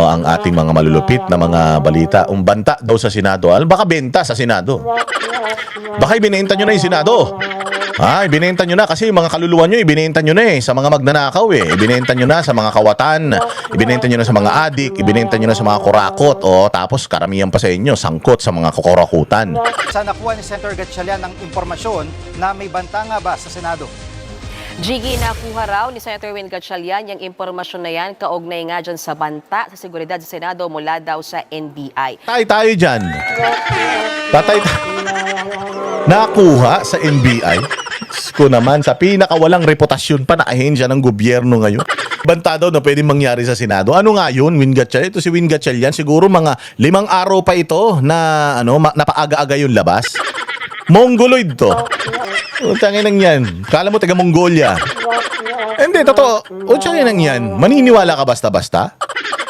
ang ating mga malulupit na mga balita. Banta daw sa Senado. Baka benta sa Senado. Baka ibinenta nyo na yung Senado. Ibinenta nyo na kasi yung mga kaluluwa nyo, ibinenta nyo na sa mga magnanakaw Ibinenta nyo na sa mga kawatan, ibinenta nyo na sa mga adik, ibinenta nyo na sa mga kurakot. Tapos karamihan pa sa inyo, sangkot sa mga kukurakutan. Sa nakuha ni Senator Gatchalian ng impormasyon na may banta nga ba sa Senado? Jiggy, nakuha raw ni Senator Win Gatchalian yung impormasyon na yan kaugnay nga dyan sa banta sa seguridad sa Senado mula daw sa NBI. Tayo dyan. Nakuha sa NBI. Ko naman, sa pinakawalang reputasyon pa na ahensya ng gobyerno ngayon. Banta daw na pwedeng mangyari sa Senado. Ano nga yun, Win Gatchalian? Ito si Win Gatchalian, siguro mga 5 araw pa ito na napaaga-aga yung labas. Mongoloid to. Tangin nang yan. Kala mo taga Mongolia. Hindi, totoo. Tangin nang yan. Maniniwala ka basta-basta?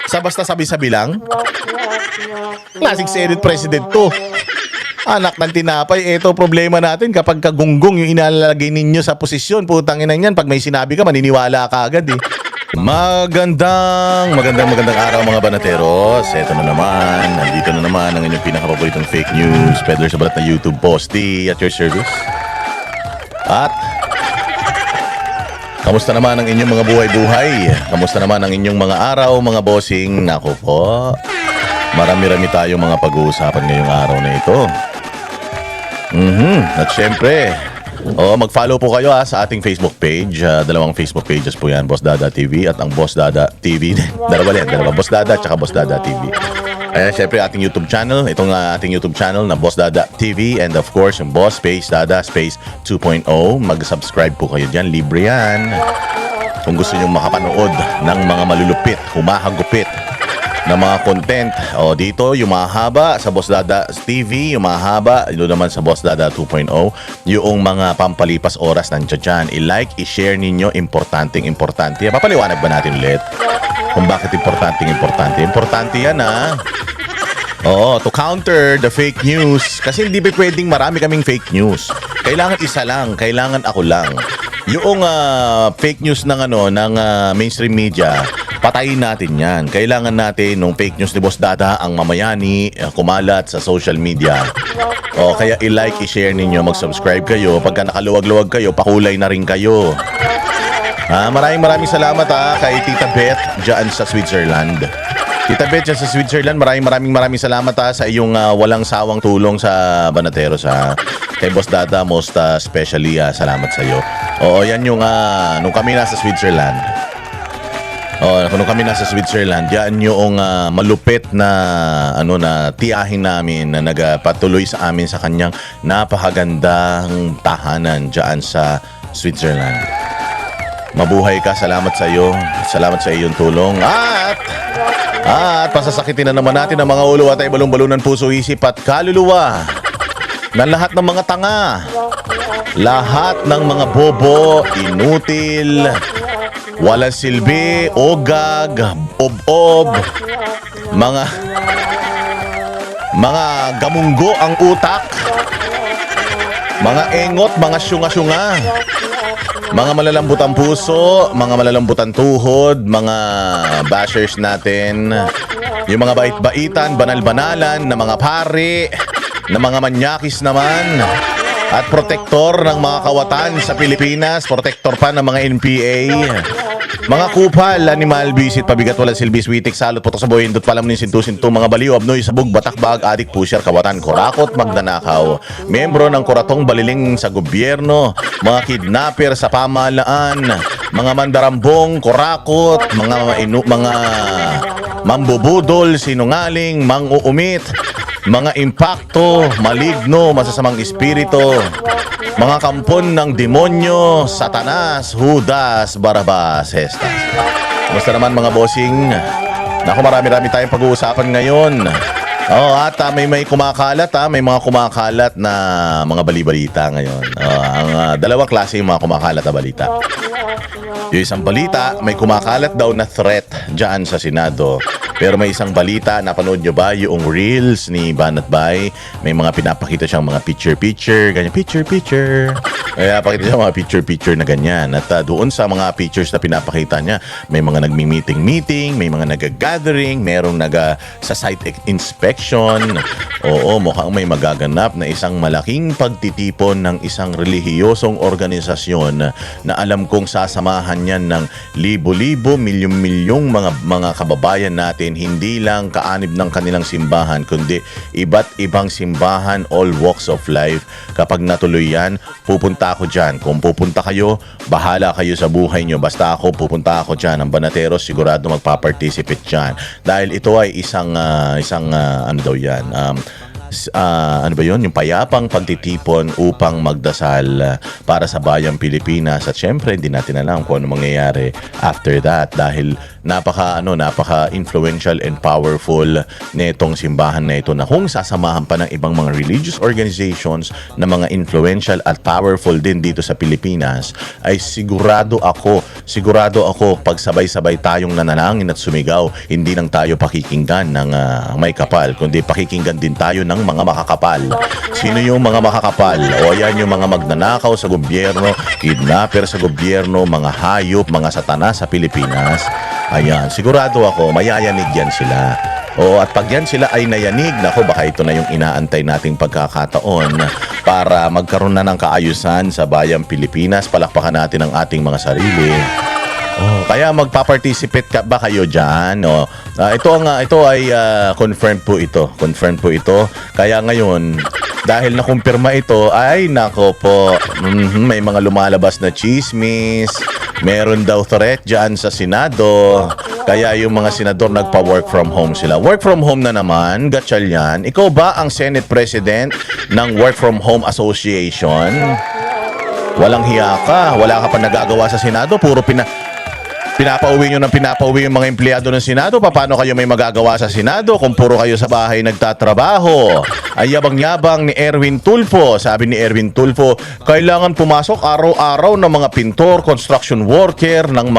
Sa basta sabi-sabi lang? Classic Senate President to. Anak ng tinapay, ito problema natin kapag kagunggong yung inalalagay ninyo sa posisyon. Putangin nang yan. Pag may sinabi ka, maniniwala ka agad Magandang araw mga banateros. Ito na naman, nandito na naman ang inyong pinakapaboritong fake news peddler sa balat na YouTube Posty at your service. At kamusta naman ang inyong mga buhay-buhay? Kamusta naman ang inyong mga araw, mga bossing? Nako po, marami-rami tayong mga pag-uusapan ngayong araw na ito. At syempre, mag-follow po kayo sa ating Facebook page. Dalawang Facebook pages po yan, Boss Dada TV at ang Boss Dada TV. Dalawa, Boss Dada at saka Boss Dada TV. Ayan, syempre ating YouTube channel. Itong ating YouTube channel na Boss Dada TV. And of course, yung Boss Space Dada Space 2.0. Mag-subscribe po kayo dyan. Libre yan. Kung gusto nyo makapanood ng mga malulupit, humahagupit na mga content. Dito, yung mahaba sa Boss Dada TV, yung mahaba, ito naman sa Boss Dada 2.0, yung mga pampalipas oras nandiyan dyan. I-like, i-share ninyo, importante. Papaliwanag ba natin ulit kung bakit importante? Importante yan to counter the fake news. Kasi hindi ba pwedeng marami kaming fake news. Kailangan isa lang, kailangan ako lang. Yung fake news ng mainstream media, patayin natin yan. Kailangan natin nung fake news ni Boss Dada ang mamayani, kumalat sa social media. Kaya i-like, i-share ninyo, mag-subscribe kayo. Pagka nakaluwag-luwag kayo, pakulay na rin kayo. Maraming salamat kay Tita Beth dyan sa Switzerland. Tita Beth dyan sa Switzerland, maraming salamat sa iyong walang sawang tulong sa Banateros Kay Boss Dada, most especially salamat sa iyo. Yan yung nung kami nasa Switzerland. Nung kami nasa Switzerland, yan yung malupit na na tiyahin namin na nagpatuloy sa amin sa kanyang napakagandang tahanan diyan sa Switzerland. Mabuhay ka, salamat sa iyo. Salamat sa iyong tulong. At pasasakitin na naman natin ang mga ulo at ay balong-balunan puso, isip at kaluluwa ng lahat ng mga tanga, lahat ng mga bobo, inutil, walang silbi, ogag, ob-ob, mga gamunggo ang utak, mga engot, mga syunga-syunga, mga malalambot ang puso, mga malalambot ang tuhod, mga bashers natin, yung mga bait-baitan, banal-banalan na mga pari, na mga manyakis naman, at protektor ng mga kawatan sa Pilipinas, protektor pa ng mga NPA, mga kupal, animal, bisit, pabigat, walang silbi, switik, salot, putok sa buhay, hindot, palam, sintu, mga baliw, abnoy, sabog, batak, bag, adik, pusher, kawatan, kurakot, magnanakaw, membro ng kuratong baliling sa gobyerno, mga kidnapper sa pamahalaan, mga mandarambong, kurakot, mga mambubudol, sinungaling, mang-uumit, mga impakto, maligno, masasamang espiritu, mga kampon ng demonyo, Satanas, Judas, Barabas, Hestas. Kumusta naman mga bossing? Naku, marami-rami tayong pag-uusapan ngayon. At may kumakalat, may mga kumakalat na mga bali-balita ngayon. Ang dalawang klase yung mga kumakalat na balita. Yung isang balita, may kumakalat daw na threat dyan sa Senado. Pero may isang balita, napanood nyo ba yung reels ni Banat Bay? May mga pinapakita siyang mga picture, ganyan, picture. Kaya pakita niya mga picture-picture na ganyan. At doon sa mga pictures na pinapakita niya, may mga nagmi-meeting, may mga nag-gathering, merong sa site inspection. Oo, mukhang may magaganap na isang malaking pagtitipon ng isang relihiyosong organisasyon na alam kong sasamahan yan ng libo-libo, milyong-milyong mga kababayan natin, hindi lang kaanib ng kanilang simbahan, kundi iba't ibang simbahan, all walks of life. Kapag natuloy yan, pupunta ako dyan. Kung pupunta kayo, bahala kayo sa buhay nyo. Basta ako, pupunta ako dyan. Ang Banateros, sigurado magpa-participate dyan. Dahil ito ay isang ano daw yan, ano ba yun? Yung payapang pagtitipon upang magdasal para sa bayang Pilipinas. At syempre, hindi natin alam kung ano mangyayari after that dahil napaka-influential and powerful nitong simbahan na ito na kung sasamahan pa ng ibang mga religious organizations na mga influential at powerful din dito sa Pilipinas, ay sigurado ako pag sabay-sabay tayong nanalangin at sumigaw, hindi lang tayo pakikinggan ng may kapal, kundi pakikinggan din tayo ng mga makakapal. Sino yung mga makakapal? O yan yung mga magnanakaw sa gobyerno, kidnapper sa gobyerno, mga hayop, mga satanas sa Pilipinas. Ayan, sigurado ako, mayayanig yan sila. O at pag yan sila ay nayanig, nako baka ito na yung inaantay nating pagkakataon para magkaroon na ng kaayusan sa bayang Pilipinas. Palakpakan natin ang ating mga sarili. Oh, kaya magpa-participate ba kayo diyan? Oh, ito ay confirmed po ito. Confirmed po ito. Kaya ngayon, dahil nakumpirma ito, ay nako po, may mga lumalabas na chismis. Meron daw threat diyan sa Senado. Kaya yung mga senador nagpa-work from home sila. Work from home na naman, Gatchalian. Ikaw ba ang Senate President ng Work from Home Association? Walang hiya ka. Wala ka pa nagagawa sa Senado. Puro pinapauwi nyo ng pinapauwi yung mga empleyado ng Senado. Paano kayo may magagawa sa Senado kung puro kayo sa bahay nagtatrabaho? Ay yabang-yabang ni Erwin Tulfo. Sabi ni Erwin Tulfo, kailangan pumasok araw-araw ng mga pintor, construction worker, ng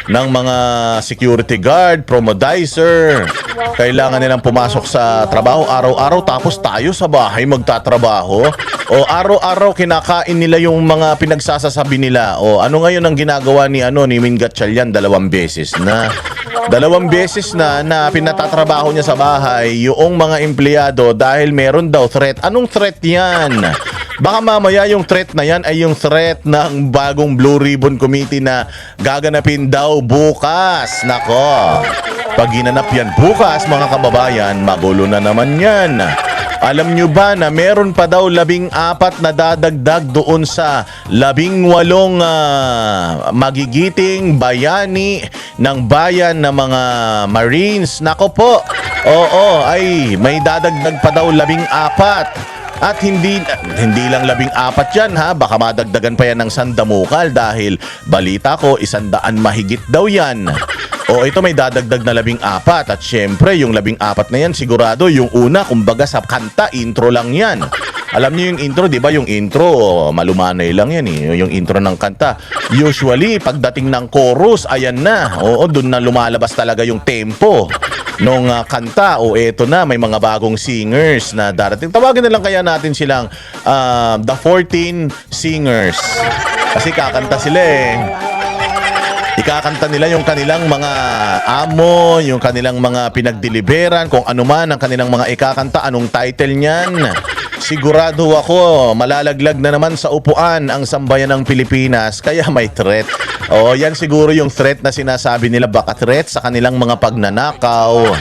mga security guard, promodizer. Kailangan nilang pumasok sa trabaho araw-araw tapos tayo sa bahay magtatrabaho. O araw-araw kinakain nila yung mga pinagsasasabi nila. O ano ngayon ang ginagawa ni Min Gatchalian? 2 beses na. 2 beses na pinatatrabaho niya sa bahay yung mga empleyado dahil meron daw threat. Anong threat yan? Baka mamaya yung threat na yan ay yung threat ng bagong Blue Ribbon Committee na gaganapin daw bukas. Nako, pag ginanap yan bukas mga kababayan, magulo na naman yan. Alam nyo ba na meron pa daw 14 na dadagdag doon sa 18 magigiting bayani ng bayan na mga Marines? Nako po, oo, ay may dadagdag pa daw 14. At hindi lang 14 yan ha, baka madagdagan pa yan ng sandamukal dahil balita ko 100 mahigit daw yan. O ito may dadagdag na 14 at syempre yung 14 na yan sigurado yung una kumbaga sa kanta, intro lang yan. Alam niyo yung intro, di ba? Yung intro, malumanay lang yan eh. Yung intro ng kanta. Usually, pagdating ng chorus, ayan na. Oo, dun na lumalabas talaga yung tempo nung kanta. O eto na, may mga bagong singers na darating. Tawagin na lang kaya natin silang the 14 singers. Kasi kakanta sila eh. Ikakanta nila yung kanilang mga amo, yung kanilang mga pinagdeliveran, kung ano man ang kanilang mga ikakanta, anong title niyan. Sigurado ako, malalaglag na naman sa upuan ang sambayan ng Pilipinas, kaya may threat. O, yan siguro yung threat na sinasabi nila, baka threat sa kanilang mga pagnanakaw,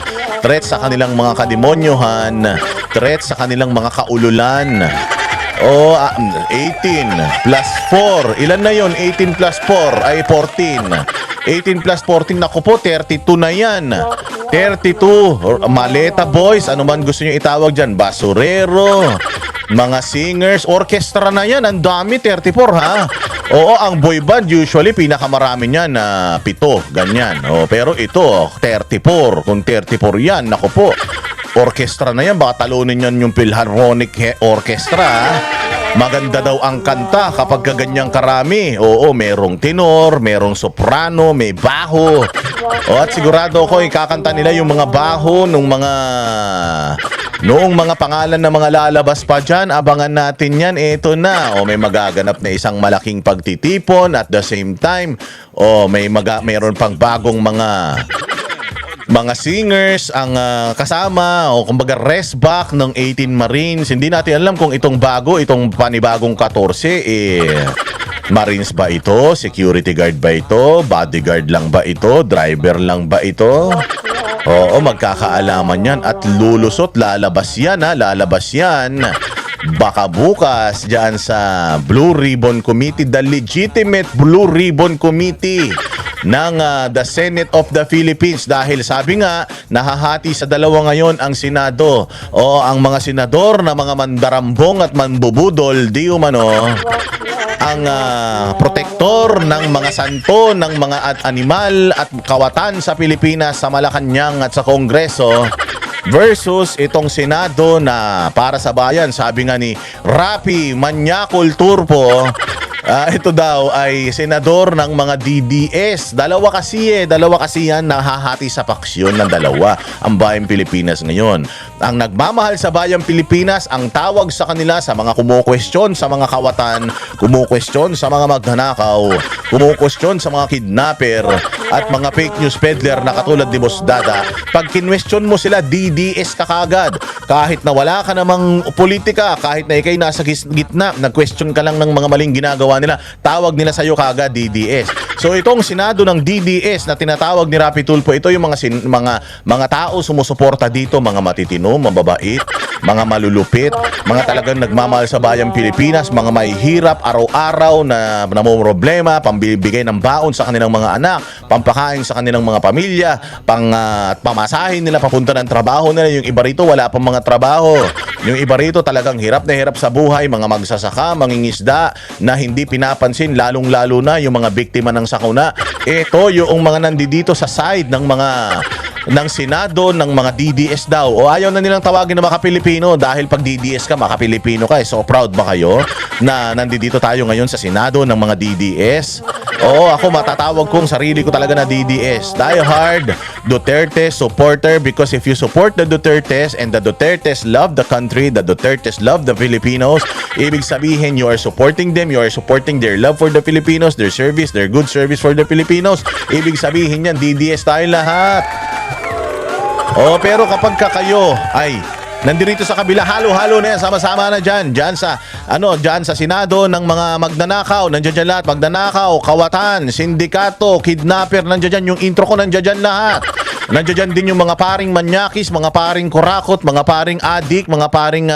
threat sa kanilang mga kademonyohan, threat sa kanilang mga kaululan. O, 18 plus 4. Ilan na yon? 18 plus 4 ay 14. 18 plus 14, naku po, 32 na yan. 32. Maleta boys, ano man gusto nyo itawag dyan. Basurero, mga singers, orchestra na yan. Ang dami, 34 ha. Oo, ang boy band usually pinakamarami niyan na 7, ganyan. O, pero ito, 34. Kung 34 yan, naku po. Orchestra na yan, baka talunin yan yung Philharmonic Orchestra. Maganda daw ang kanta kapag ganyang karami. Oo, merong tenor, merong soprano, may baho. O, at sigurado ako ikakanta nila yung mga baho ng mga Noong mga pangalan na mga lalabas pa dyan, abangan natin yan. Ito na. O may magaganap na isang malaking pagtitipon at the same time, o mayroon pang bagong mga singers ang kasama o kumbaga rest back ng 18 Marines. Hindi natin alam kung itong panibagong 14 Marines ba ito? Security guard ba ito? Bodyguard lang ba ito? Driver lang ba ito? Oo, magkakaalaman yan at lulusot, lalabas yan lalabas yan. Baka bukas dyan sa Blue Ribbon Committee, the legitimate Blue Ribbon Committee ng the Senate of the Philippines, dahil sabi nga nahahati sa dalawa ngayon ang Senado. O ang mga senador na mga mandarambong at manbubudol, di umano ang protektor ng mga santo, ng mga animal at kawatan sa Pilipinas, sa Malacanang at sa Kongreso, versus itong Senado na para sa bayan. Sabi nga ni Rapi Manyakol Turpo, ito daw ay senador ng mga DDS. Dalawa kasi yan, nahahati sa paksyon ng dalawa ang bayang Pilipinas ngayon. Ang nagmamahal sa bayang Pilipinas, ang tawag sa kanila sa mga kumukwestiyon sa mga kawatan, kumukwestiyon sa mga magnanakaw, kumukwestiyon sa mga kidnapper at mga fake news peddler na katulad ni Boss Dada. Pag kinwestiyon mo sila, DDS ka kagad. Kahit na wala ka namang politika, kahit na ikay nasa gitna, nag-question ka lang ng mga maling ginagawa nila, tawag nila sa'yo kagad DDS. So itong Senado ng DDS na tinatawag ni Rapi Tulfo, ito yung mga tao sumusuporta dito, mga matitino, mababait, mga malulupit, mga talagang nagmamahal sa bayang Pilipinas, mga may hirap araw-araw na namumroblema, pambibigay ng baon sa kanilang mga anak, pampakain sa kanilang mga pamilya, pamasahin nila papunta ng trabaho nila. Yung iba rito wala pang mga trabaho. Yung iba rito talagang hirap na hirap sa buhay, mga magsasaka, mangingisda na hindi pinapansin, lalong-lalo na yung mga biktima ng sakuna. Ito yung mga nandito sa side ng Senado, ng mga DDS daw. O ayaw na nilang tawagin na maka-Pilipino dahil pag DDS ka, maka-Pilipino ka. So proud ba kayo na nandito tayo ngayon sa Senado ng mga DDS? Oo, ako matatawag kong sarili ko talaga na DDS. Die hard Duterte supporter, because if you support the Dutertes and the Dutertes love the country, the Dutertes love the Filipinos, ibig sabihin you are supporting them, you are supporting their love for the Filipinos, their service, their good service for the Filipinos. Ibig sabihin yan, DDS tayo lahat. Oh, pero kapag kayo ay nandito sa kabila, halo-halo na yan, sama-sama na dyan sa Senado ng mga magnanakaw, nandiyan dyan lahat, magnanakaw, kawatan, sindikato, kidnapper, nandiyan dyan, yung intro ko nandiyan dyan lahat. Nandiyan dyan din yung mga paring manyakis, mga paring kurakot, mga paring adik, mga paring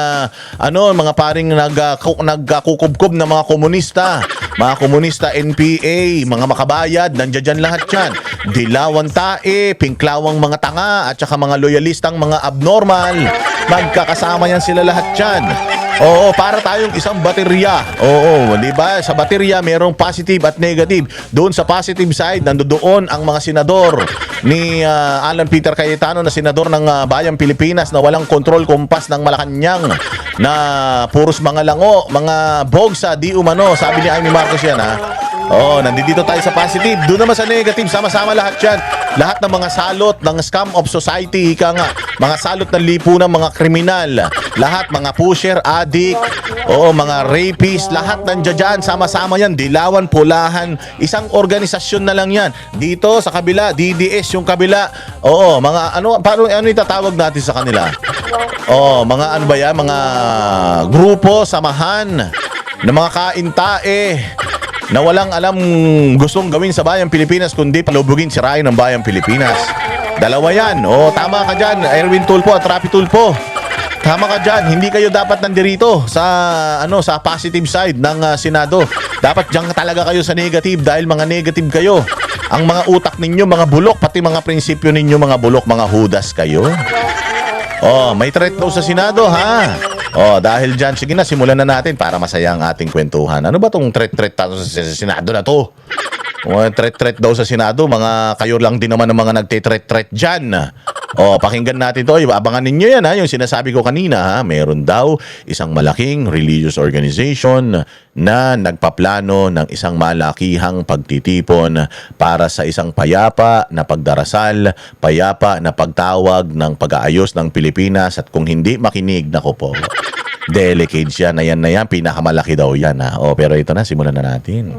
mga paring nagkukubkob na mga komunista, NPA, mga makabayad, nandiyan dyan lahat yan. Dilawan tae, pinklawang mga tanga, at saka mga loyalistang mga abnormal. Magkakasama yan sila lahat yan. Oo, para tayong isang baterya. Oo, di ba? Sa baterya merong positive at negative. Doon sa positive side, nandoon ang mga senador ni Alan Peter Cayetano, na senador ng Bayang Pilipinas, na walang kontrol kumpas ng Malacanang, na puros mga lango, mga bogsa, di umano. Sabi ni Amy Marcos yan, ha? Oh, nandito tayo sa positive. Doon naman sa negative, sama-sama lahat yan. Lahat ng mga salot ng scam of society, ika nga. Mga salot ng lipunan, mga kriminal. Lahat, mga pusher, addict, mga rapist, lahat nandiyan dyan. Sama-sama yan. Dilawan, pulahan. Isang organisasyon na lang yan. Dito sa kabila, DDS yung kabila. Oo, mga paano itatawag natin sa kanila? Mga ano ba yan? Mga grupo, samahan, na mga kaintae, na walang alam gustong gawin sa bayang Pilipinas kundi palubugin, sirain ng bayang Pilipinas. Dalawa yan. Tama ka dyan, Erwin Tulfo at Rapi Tulfo. Tama ka dyan. Hindi kayo dapat nandirito sa positive side ng Senado. Dapat dyan talaga kayo sa negative, dahil mga negative kayo. Ang mga utak ninyo, mga bulok, pati mga prinsipyo ninyo, mga bulok, mga hudas kayo. May threat daw sa Senado, ha? Dahil dyan, sige na, simulan na natin para masaya ang ating kwentuhan. Ano ba tong threat sa Senado na to? Threat daw sa Senado, mga kayo lang din naman ng mga nagte-threat dyan. O, pakinggan natin to. Abangan ninyo yan, ha? Yung sinasabi ko kanina, ha? Meron daw isang malaking religious organization na nagpaplano ng isang malakihang pagtitipon para sa isang payapa na pagdarasal, payapa na pagtawag ng pag-aayos ng Pilipinas, at kung hindi makinig, nako po, delicate yan, na yan, pinakamalaki daw yan, ha? O, pero ito na, simulan na natin.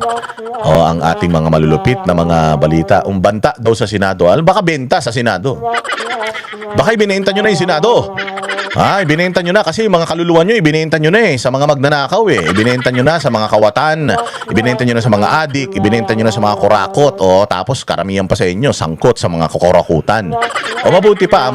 O, ang ating mga malulupit na mga balita, umbanta daw sa Senado. Baka benta sa Senado. Baka ibinenta nyo na yung Senado. Ibinenta nyo na kasi yung mga kaluluwa nyo, ibinenta nyo na sa mga magnanakaw Ibinenta nyo na sa mga kawatan, ibinenta nyo na sa mga adik, ibinenta nyo na sa mga kurakot, tapos karamihan pa sa inyo, sangkot sa mga kukurakutan. Mabuti pa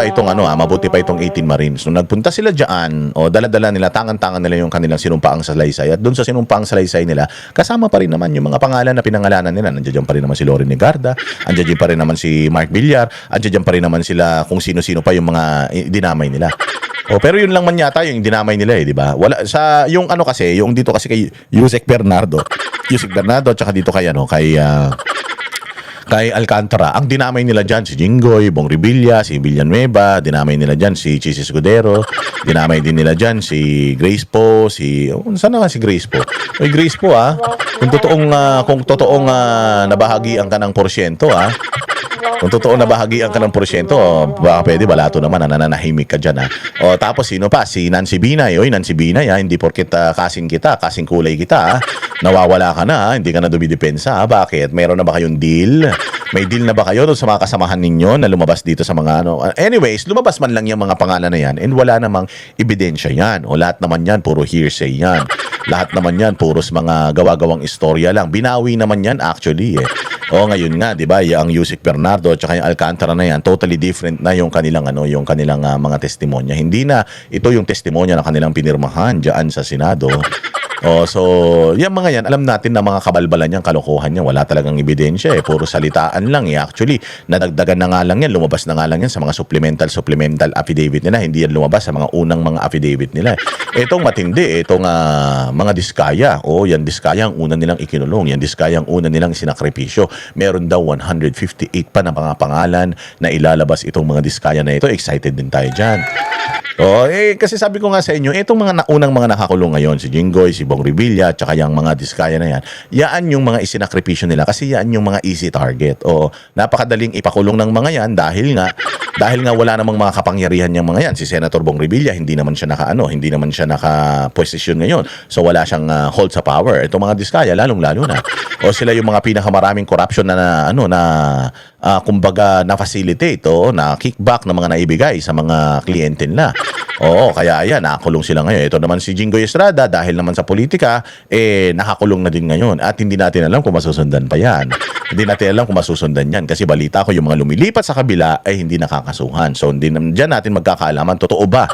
itong mabuti pa itong 18 Marines. Nung nagpunta sila diyan, dala-dala nila, tangan-tangan nila yung kanilang sinumpaang salaysay. At doon sa sinumpaang salaysay nila, kasama pa rin naman yung mga pangalan na pinangalanan nila. Nandiyan pa rin naman si Loren Legarda, andiyan pa rin naman si Mark Villar, andiyan pa rin naman sila kung sino-sino pa yung mga dinamay nila. Pero yun lang man yata yung dinamay nila di ba? Wala sa yung kasi, yung dito kasi kay Yusek Bernardo at saka dito kay kay Alcantara, ang dinamay nila diyan si Jinggoy, Bong Revilla, si Villanueva, dinamay nila diyan si Chis Escudero, dinamay din nila diyan si Grace Po, saan na si Grace Po? Oy, Grace Po kung totoong nabahagian ka ng porsyento kung totoo na bahagian ka ng porsyento, baka pwede, balato naman, nananahimik ka dyan, tapos sino pa? Si Nancy Binay. Nancy Binay, hindi porket kasing kulay kita, nawawala ka na, hindi ka na dumidepensa, Bakit? Meron na ba kayong deal? May deal na ba kayo doon sa mga kasamahan ninyo na lumabas dito sa mga Anyways, lumabas man lang yung mga pangalan na yan and wala namang ebidensya yan. Lahat naman yan, puro hearsay yan. Lahat naman yan, puros mga gawa-gawang istorya lang. Binawi naman yan actually ngayon nga, 'di ba, yung Yusek Bernardo at saka yung Alcantara na yan, totally different na yung kanilang mga testimonya. Hindi na ito yung testimonya na kanilang pinirmahan diyan sa Senado. So, yung mga yan, alam natin na mga kabalbalan yan, kalokohan yan, wala talagang ebidensya puro salitaan lang Actually, nadagdagan na nga lang yan, lumabas na nga lang yan sa mga supplemental affidavit nila, hindi yan lumabas sa mga unang mga affidavit nila. Itong matindi, itong mga diskaya, yan diskaya ang una nilang ikinulong, yan diskaya ang una nilang sinakripisyo. Meron daw 158 pa na mga pangalan na ilalabas itong mga diskaya na ito. Excited din tayo dyan. Kasi sabi ko nga sa inyo, itong mga unang mga nakakulong ngayon, si Jinggoy, si Bong Revilla, at saka yung mga diskaya na yan, yaan yung mga isinakripisyo nila kasi yaan yung mga easy target. Napakadaling ipakulong ng mga yan dahil nga wala namang mga kapangyarihan yung mga yan. Si Senator Bong Revilla, hindi naman siya naka-posisyon ngayon. So wala siyang hold sa power. Itong mga diskaya, lalong-lalo na. Sila yung mga pinakamaraming corruption kumbaga na-facilitate na kickback na mga naibigay sa mga kliyente nila. Kaya ayan, nakakulong sila ngayon. Ito naman si Jinggoy Estrada, dahil naman sa politika, nakakulong na din ngayon. At hindi natin alam kung masusundan pa yan. Hindi natin alam kung masusundan yan. Kasi balita ko, yung mga lumilipat sa kabila ay hindi nakakasuhan. So, dyan natin magkakaalaman, totoo ba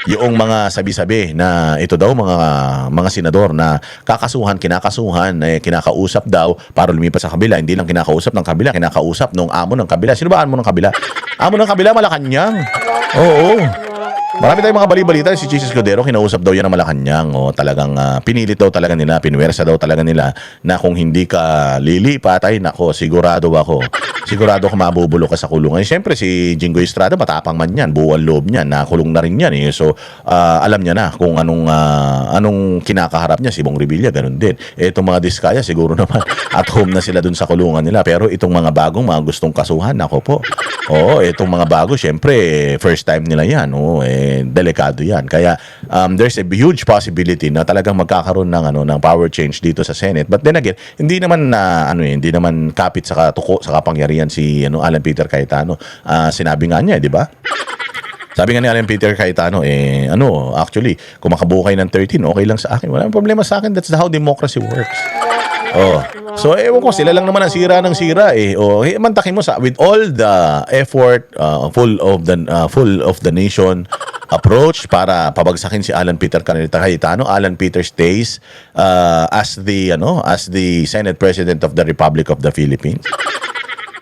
yung mga sabi-sabi na ito daw mga senador na kinakasuhan, kinakausap daw para lumipat sa kabila. Hindi lang kinakausap ng kabila, kinakausap ng amo ng kabila. Sino ba amo ng kabila? Amo ng kabila, Malacanang. Oo. Marami tayong mga bali-balita. Si Chis Escudero, kinausap daw yan ng Malacanang. Talagang pinilit daw talaga nila, pinwersa daw talaga nila na kung hindi ka lilipat, sigurado ako mabubulok ka sa kulungan. Siyempre, si Jinggoy Estrada, matapang man yan, buwal loob niya, nakulong na rin yan. So, alam niya na kung anong kinakaharap niya. Si Bong Revilla, ganun din. Itong mga diskaya, siguro naman, at home na sila dun sa kulungan nila. Pero itong mga bagong, mga gustong kasuhan, ako po. Itong mga bago, siyempre, first time nila yan. Delikado yan. Kaya there's a huge possibility na talagang magkakaroon ng power change dito sa Senate. But then again, hindi naman hindi naman kapit sa katuko sa kapangyarihan si Alan Peter Cayetano. Sinabi nga niya, di ba? Sabi nga ni Alan Peter Cayetano, actually, kung makabuo kayo ng 13, okay lang sa akin. Walang problema sa akin. That's how democracy works. So, ewan ko, sila lang naman ang sira ng sira mantakin mo with all the effort, full of the nation approach para pabagsakin si Alan Peter Cayetano. Alan Peter stays as the Senate President of the Republic of the Philippines.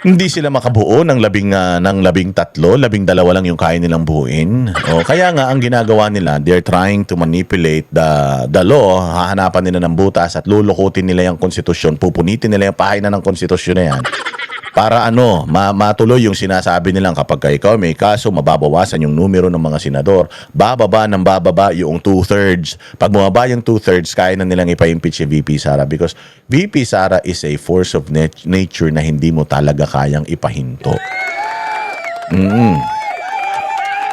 Hindi sila makabuo ng 13, 12 lang yung kaya nilang buuin. Kaya nga, ang ginagawa nila, they're trying to manipulate the law. Hahanapan nila ng butas at lulukutin nila yung konstitusyon. Pupunitin nila yung pahina ng konstitusyon na yan. para matuloy yung sinasabi nilang kapag ikaw may kaso, mababawasan yung numero ng mga senador. Bababa yung 2/3. Pag bumaba yung 2/3, kaya na nilang ipa-impeach si VP Sara because VP Sara is a force of nature na hindi mo talaga kayang ipahinto.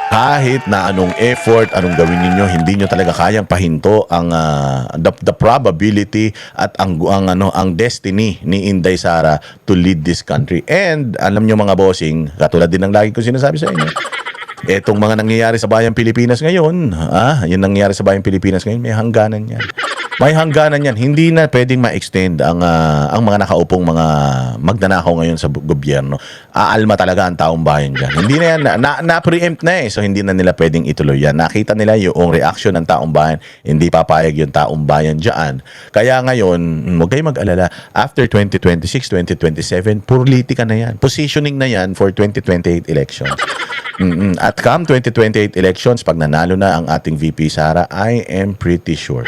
Kahit na anong effort, anong gawin ninyo, hindi nyo talaga kayang pahinto ang the probability at ang destiny ni Inday Sara to lead this country. And alam nyo mga bossing, katulad din ng lagi ko sinasabi sa inyo, etong mga nangyayari sa bayang Pilipinas ngayon, yung nangyayari sa bayang Pilipinas ngayon, may hangganan yan. May hangganan yan. Hindi na pwedeng ma-extend ang mga nakaupong mga magnanakaw ngayon sa gobyerno. Aalma talaga ang taong bayan dyan. Hindi na yan, na-preempt na eh. So hindi na nila pwedeng ituloy yan. Nakita nila yung reaction ng taong bayan. Hindi papayag yung taong bayan dyan. Kaya ngayon, huwag kayong mag-alala. After 2026, 2027, politika na yan. Positioning na yan for 2028 elections. At come 2028 elections, pag nanalo na ang ating VP Sara, I am pretty sure.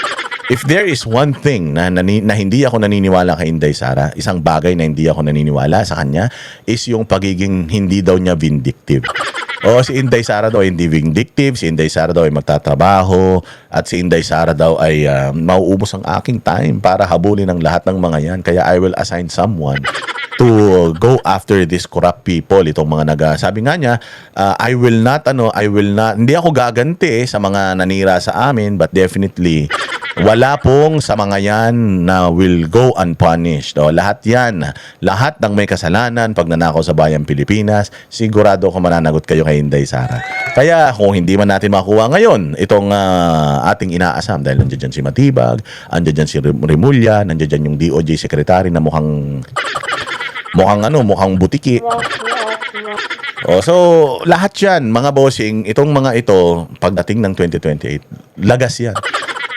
If there is one thing na hindi ako naniniwala kay Inday Sara, isang bagay na hindi ako naniniwala sa kanya, is yung pagiging hindi daw niya vindictive. Si Inday Sara daw ay hindi vindictive, si Inday Sara daw ay magtatrabaho, at si Inday Sara daw ay mauubos ang aking time para habulin ang lahat ng mga yan. Kaya I will assign someone to go after these corrupt people. Itong mga sabi nga niya, hindi ako gaganti sa mga nanira sa amin, but definitely, wala pong sa mga yan na will go unpunished. Lahat yan, lahat ng may kasalanan pag nanakaw sa bayang Pilipinas, sigurado ko mananagot kayo kay Inday Sara. Kaya kung hindi man natin makuha ngayon itong ating inaasam, dahil nandiyan dyan si Matibag, nandiyan dyan si Remulla, nandiyan dyan yung DOJ secretary na mukhang butiki. So lahat yan, mga bossing, itong mga ito, pagdating ng 2028, lagas yan.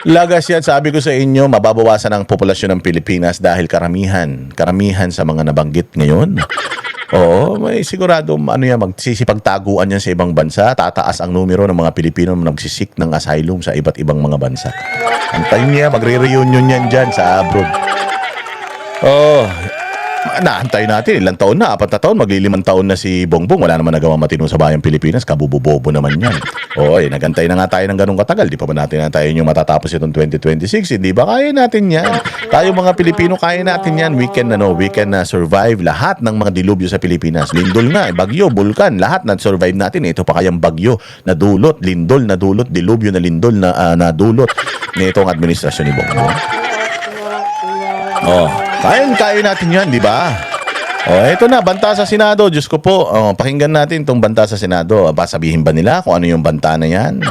Lagas yan, sabi ko sa inyo, mababawasan ang populasyon ng Pilipinas dahil karamihan sa mga nabanggit ngayon. May sigurado, magsisipagtaguan yan sa ibang bansa, tataas ang numero ng mga Pilipino na nagsisik ng asylum sa iba't ibang mga bansa. Antayin niya, magre-reunion yan dyan sa abroad. Naantay natin, ilang taon na, 4 na taon, magli5 taon na si Bongbong. Wala naman nagawa matino sa bayang Pilipinas, kabubobo naman yan. Nagantay na nga tayo ng ganung katagal. Di pa ba natin nantayin yung matatapos itong 2026? Hindi ba kaya natin yan? Tayo mga Pilipino, kaya natin yan. We can survive lahat ng mga dilubyo sa Pilipinas. Lindol nga, bagyo, bulkan, lahat na survive natin. Ito pa kayang bagyo na dulot, lindol na dulot, dilubyo na lindol na dulot nitong administrasyon ni Bongbong. Kaya natin yan, di ba? Ito na, banta sa Senado. Diyos ko po, pakinggan natin itong banta sa Senado. Sabihin ba nila kung ano yung banta na yan?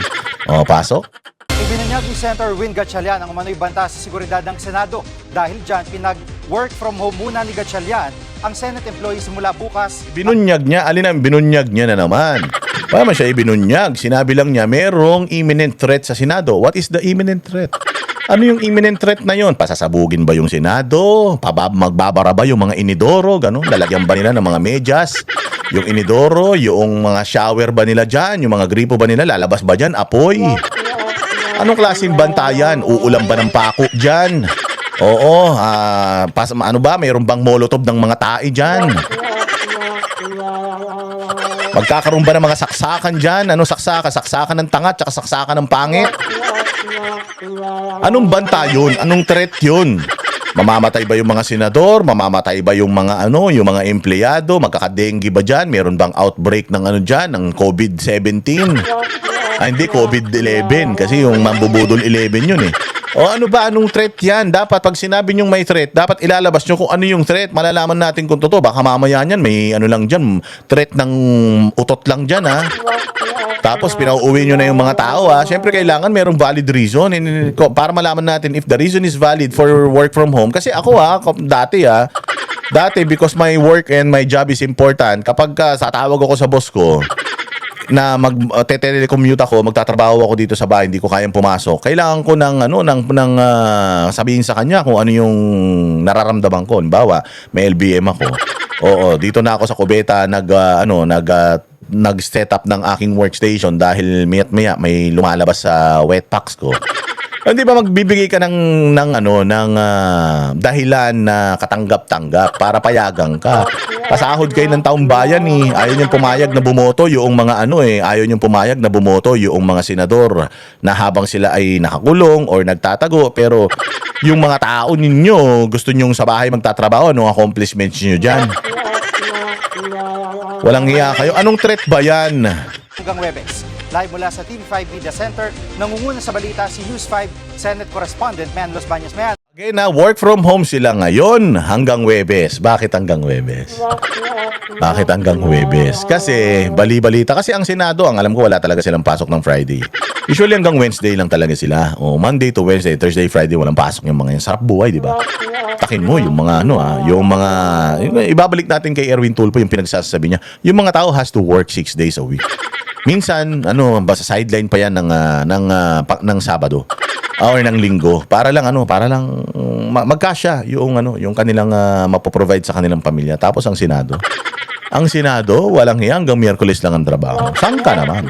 Pasok. Ibinunyag ni Senator Win Gatchalian ang umano'y banta sa seguridad ng Senado. Dahil dyan, pinag-work from home muna ni Gatchalian ang Senate employees mula bukas. Binunyag niya? Alin ang binunyag niya na naman? Paano siya ibinunyag? Sinabi lang niya, merong imminent threat sa Senado. What is the imminent threat? Ano yung imminent threat na yon? Pasasabugin ba yung Senado? Magbabara ba yung mga inidoro? Ganun? Lalagyan ba nila ng mga medyas? Yung inidoro, yung mga shower ba nila dyan? Yung mga gripo ba nila? Lalabas ba dyan? Apoy? Anong klaseng bantayan? Uulan ba ng pako dyan? Ano ba? Mayroon bang molotov ng mga tae dyan? Magkakaroon ba ng mga saksakan dyan? Anong saksakan? Saksakan ng tanga at saksakan ng pangit? Anong banta yun? Anong threat yun? Mamamatay ba yung mga senador? Mamamatay ba yung mga yung mga empleyado? Magkakadengue ba dyan? Meron bang outbreak ng dyan? Ng COVID-17? Hindi, COVID-11. Kasi yung mambubudol 11 yun eh. Ano ba? Anong threat yan? Dapat pag sinabi nyong may threat, dapat ilalabas nyo kung ano yung threat. Malalaman natin kung totoo. Baka mamaya yan, may lang dyan. Threat ng utot lang dyan ha. Tapos pinauuwi nyo na yung mga tao ha. Siyempre kailangan merong valid reason para malaman natin if the reason is valid for work from home. Kasi ako dati because my work and my job is important, kapag tatawag ako sa boss ko na mag-telecommute ako, magtatrabaho ako dito sa bahay, hindi ko kayang pumasok, kailangan ko ng sabihin sa kanya kung ano yung nararamdaman ko. Halimbawa, may LBM ako. Dito na ako sa Cubeta nag-set up ng aking workstation dahil maya may lumalabas sa wet packs ko. Hindi ba magbibigay ka ng dahilan na katanggap-tanggap para payagang ka. Pasahod kayo ng taong bayan ayaw niyong pumayag na bumoto yung mga ayaw niyong pumayag na bumoto yung mga senador na habang sila ay nakakulong or nagtatago, pero yung mga tao ninyo gusto niyong sa bahay magtatrabaho, anong accomplishments niyo diyan? Walang hiya kayo. Anong threat ba yan? Hanggang Webes. Live mula sa TV5 Media Center, nangunguna sa balita si News 5 Senate Correspondent Man Los Baños. Mayan. Again na, work from home sila ngayon hanggang Webes. Bakit hanggang Webes? Bakit hanggang Webes? Kasi bali-balita. Kasi ang Senado, ang alam ko wala talaga silang pasok ng Friday. Usually hanggang Wednesday lang talaga sila. O Monday to Wednesday, Thursday, Friday, walang pasok yung mga yan. Sarap buhay, di ba? Takin mo yung mga ibabalik natin kay Erwin Tulfo yung pinagsasabi niya. Yung mga tao has to work 6 days a week. Minsan, basta sideline pa yan ng Sabado or ng Linggo para lang magkasya yung kanilang mapoprovide sa kanilang pamilya. Tapos ang Senado, walang hiya, hanggang Miyerkules lang ang trabaho. Saan ka naman?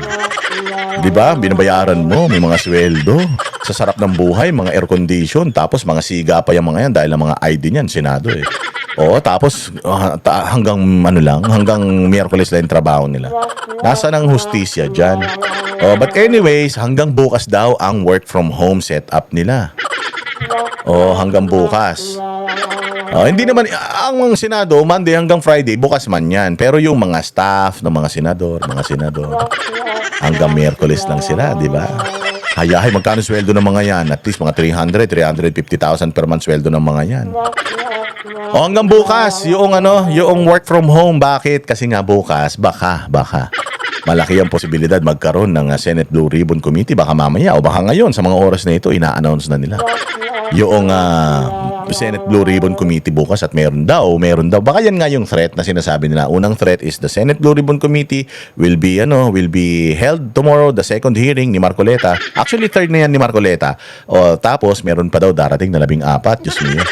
'Di ba? Binabayaran mo, may mga sweldo, sa sarap ng buhay, mga air condition, tapos mga siga pa yung mga yan dahil ang mga ID niyan Senado eh. Oo, tapos hanggang Miyerkules lang yung trabaho nila. Nasaan ang hustisya dyan? Oh, but anyways, hanggang bukas daw ang work from home setup nila. Oh, hanggang bukas. Oh, hindi naman ang Senado Monday hanggang Friday bukas man 'yan. Pero yung mga staff ng mga senador, hanggang Miyerkules lang sila, di ba? Hayahay, magkano sweldo ng mga yan? At least mga 350,000 per month sweldo ng mga yan. O hanggang bukas, yung work from home. Bakit? Kasi nga bukas, baka malaki ang posibilidad magkaroon ng Senate Blue Ribbon Committee. Baka mamaya o baka ngayon sa mga oras na ito, ina-announce na nila yung Senate Blue Ribbon Committee bukas at meron daw. Baka yan nga yung threat na sinasabi nila. Unang threat is the Senate Blue Ribbon Committee will be held tomorrow, the second hearing ni Marcoleta. Actually, third na yan ni Marcoleta. O, tapos, meron pa daw darating na 14. Diyos mio.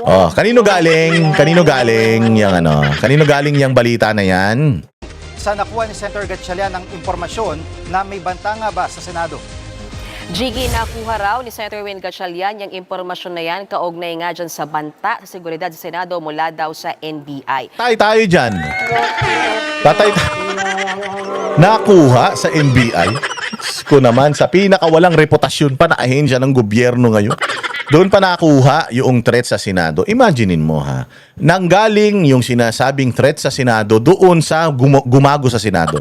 Oh, kanino galing yung balita na yan? Sa nakuha ni Senator Gatchalian ang impormasyon na may banta nga ba sa Senado? Jiggy, nakuha raw ni Senator Win Gatchalian yung impormasyon na yan kaugnay nga dyan sa banta sa seguridad sa Senado mula daw sa NBI. Tayo dyan. Nakuha sa NBI. Ko naman, sa pinakawalang reputasyon pa na ahensya ng gobyerno ngayon. Doon pa nakuha yung threat sa Senado. Imaginein mo nanggaling yung sinasabing threat sa Senado doon sa gumago sa Senado.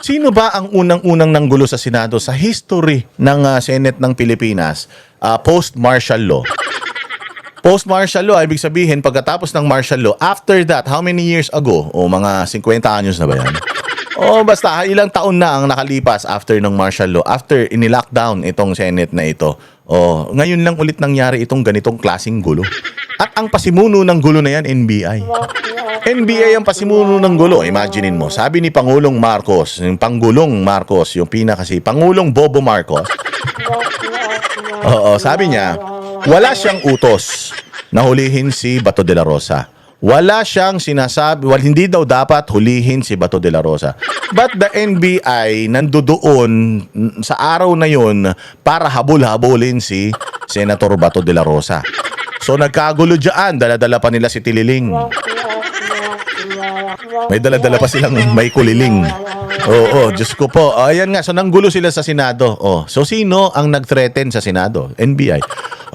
Sino ba ang unang-unang nanggulo sa Senado sa history ng Senate ng Pilipinas post-martial law? Post-martial law, ibig sabihin, pagkatapos ng martial law, after that, how many years ago? O mga 50 anyos na ba yan? O basta, ilang taon na ang nakalipas after ng martial law, after ini-lockdown itong Senate na ito. O, ngayon lang ulit nangyari itong ganitong klaseng gulo. At ang pasimuno ng gulo na yan, NBI. NBI ang pasimuno ng gulo. Imaginein mo, sabi ni Pangulong Marcos, yung Pangulong Marcos, yung Pangulong Bobo Marcos. Oo, sabi niya, wala siyang utos na hulihin si Bato de la Rosa. Wala siyang sinasabi, hindi daw dapat hulihin si Bato de la Rosa. But the NBI nandoon sa araw na yun para habol-habulin si Senator Bato de la Rosa. So nagkagulo dyan, dala-dala pa nila si Tililing. May dala-dala pa silang may kuliling. Oo, Diyos ko po. Ayan nga, so nanggulo sila sa Senado. So sino ang nag-threaten sa Senado? NBI.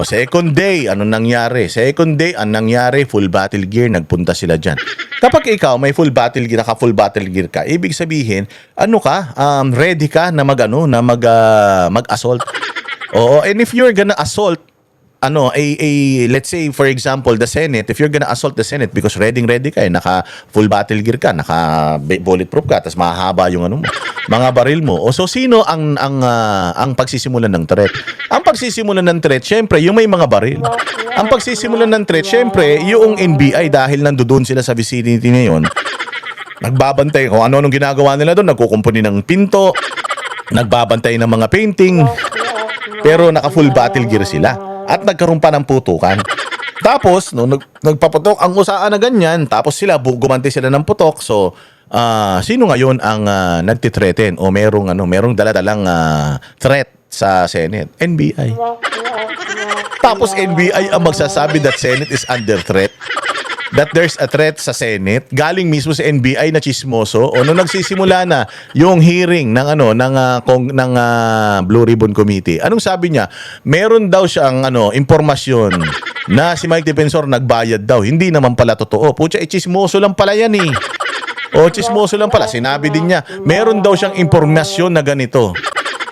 Second day, anong nangyari? Second day, ang nangyari, full battle gear, nagpunta sila dyan. Kapag ikaw may full battle gear, naka-full battle gear ka, ibig sabihin, ready ka na mag-assault. Oo, and if you're gonna assault, let's say, for example, the Senate, if you're gonna assault the Senate because ready ka, naka full battle gear ka, naka bulletproof ka, tapos mahaba yung mga baril mo. So sino ang pagsisimulan ng threat? Ang pagsisimulan ng threat, syempre, yung may mga baril. Ang pagsisimulan ng threat, syempre, yung NBI dahil nandoon sila sa vicinity ngayon, nagbabantay kung ano ginagawa nila doon, nagkukumpuni ng pinto, nagbabantay ng mga painting, pero naka full battle gear sila. At nagkaroon pa ng putukan. Tapos, nagpaputok ang usaan na ganyan, tapos gumanti sila ng putok. So, sino ngayon ang nagtitreten o merong daladalang threat sa Senate? NBI. Tapos NBI ang magsasabi that Senate is under threat. That there's a threat sa Senate galing mismo sa NBI na chismoso o nung nagsisimula na yung hearing ng Blue Ribbon Committee. Anong sabi niya? Meron daw siyang impormasyon na si Mike Defensor nagbayad daw. Hindi naman pala totoo. Pucha, chismoso lang pala yan eh. O chismoso lang pala. Sinabi din niya, meron daw siyang impormasyon na ganito.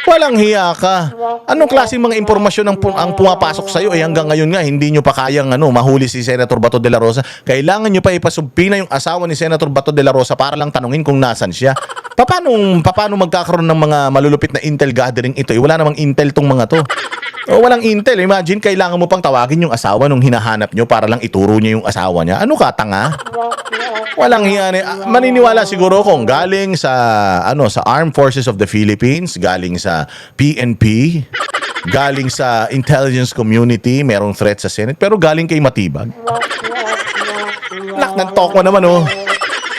Walang hiya ka. Anong klaseng mga impormasyon ang pumapasok sa iyo hanggang ngayon nga hindi nyo pa kayang mahuli si Senator Bato de la Rosa. Kailangan nyo pa ipasumpina yung asawa ni Senator Bato de la Rosa para lang tanungin kung nasan siya. Paano magkakaroon ng mga malulupit na intel gathering ito? Wala namang intel tong mga to. O walang intel. Imagine, kailangan mo pang tawagin yung asawa nung hinahanap nyo para lang ituro niya yung asawa niya. Ano ka, tanga? Walang hiya. Maniniwala siguro kung galing sa Armed Forces of the Philippines, galing sa PNP, galing sa intelligence community, merong threat sa Senate, pero galing kay Matibag. Ng talk mo naman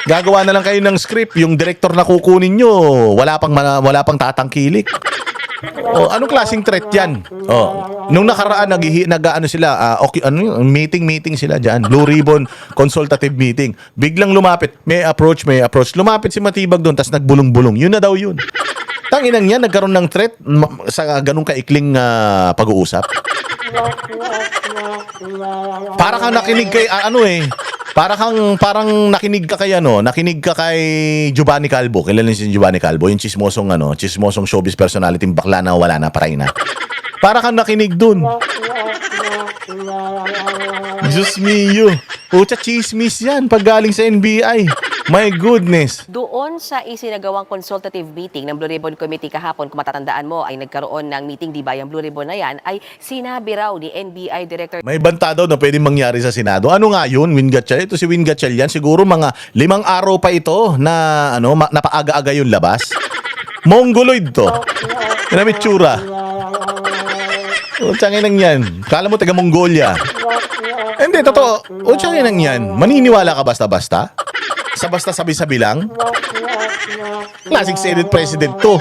Gagawa na lang kayo ng script, yung director na kukunin nyo, wala pang tatangkilik. Anong klaseng threat yan? Nung nakaraan meeting sila diyan, Blue Ribbon consultative meeting. Biglang lumapit, may approach. Lumapit si Matibag doon, tas nagbulong-bulong. Yun na daw yun. Tanginang yan, nagkaroon ng threat sa ganung kaikling pag-uusap. Para kang nakinig kay parang nakinig ka kay Giovanni Calvo. Kilala niyo si Giovanni Calvo, yung chismosong showbiz personality, bakla na wala na, paray na. Para kang nakinig dun. Diyos mio. Pucha, chismis yan pag galing sa NBI. My goodness. Doon sa isinagawang consultative meeting ng Blue Ribbon Committee kahapon, kung matatandaan mo, ay nagkaroon ng meeting, di ba, yung Blue Ribbon na yan, ay sinabi raw ni NBI Director. May banta daw na pwedeng mangyari sa Senado. Ano nga yun, Win Gatchalian? Ito si Win Gatchalian. Siguro mga 5 araw pa ito na napaaga-aga yung labas. Mongoloid to. Yan ang itsura. Tiyangin yan. Kala mo taga Mongolia. Hindi, totoo. Tiyangin yan. Maniniwala ka basta-basta? Sa basta sabi-sabi lang? Klaseng Senate President to.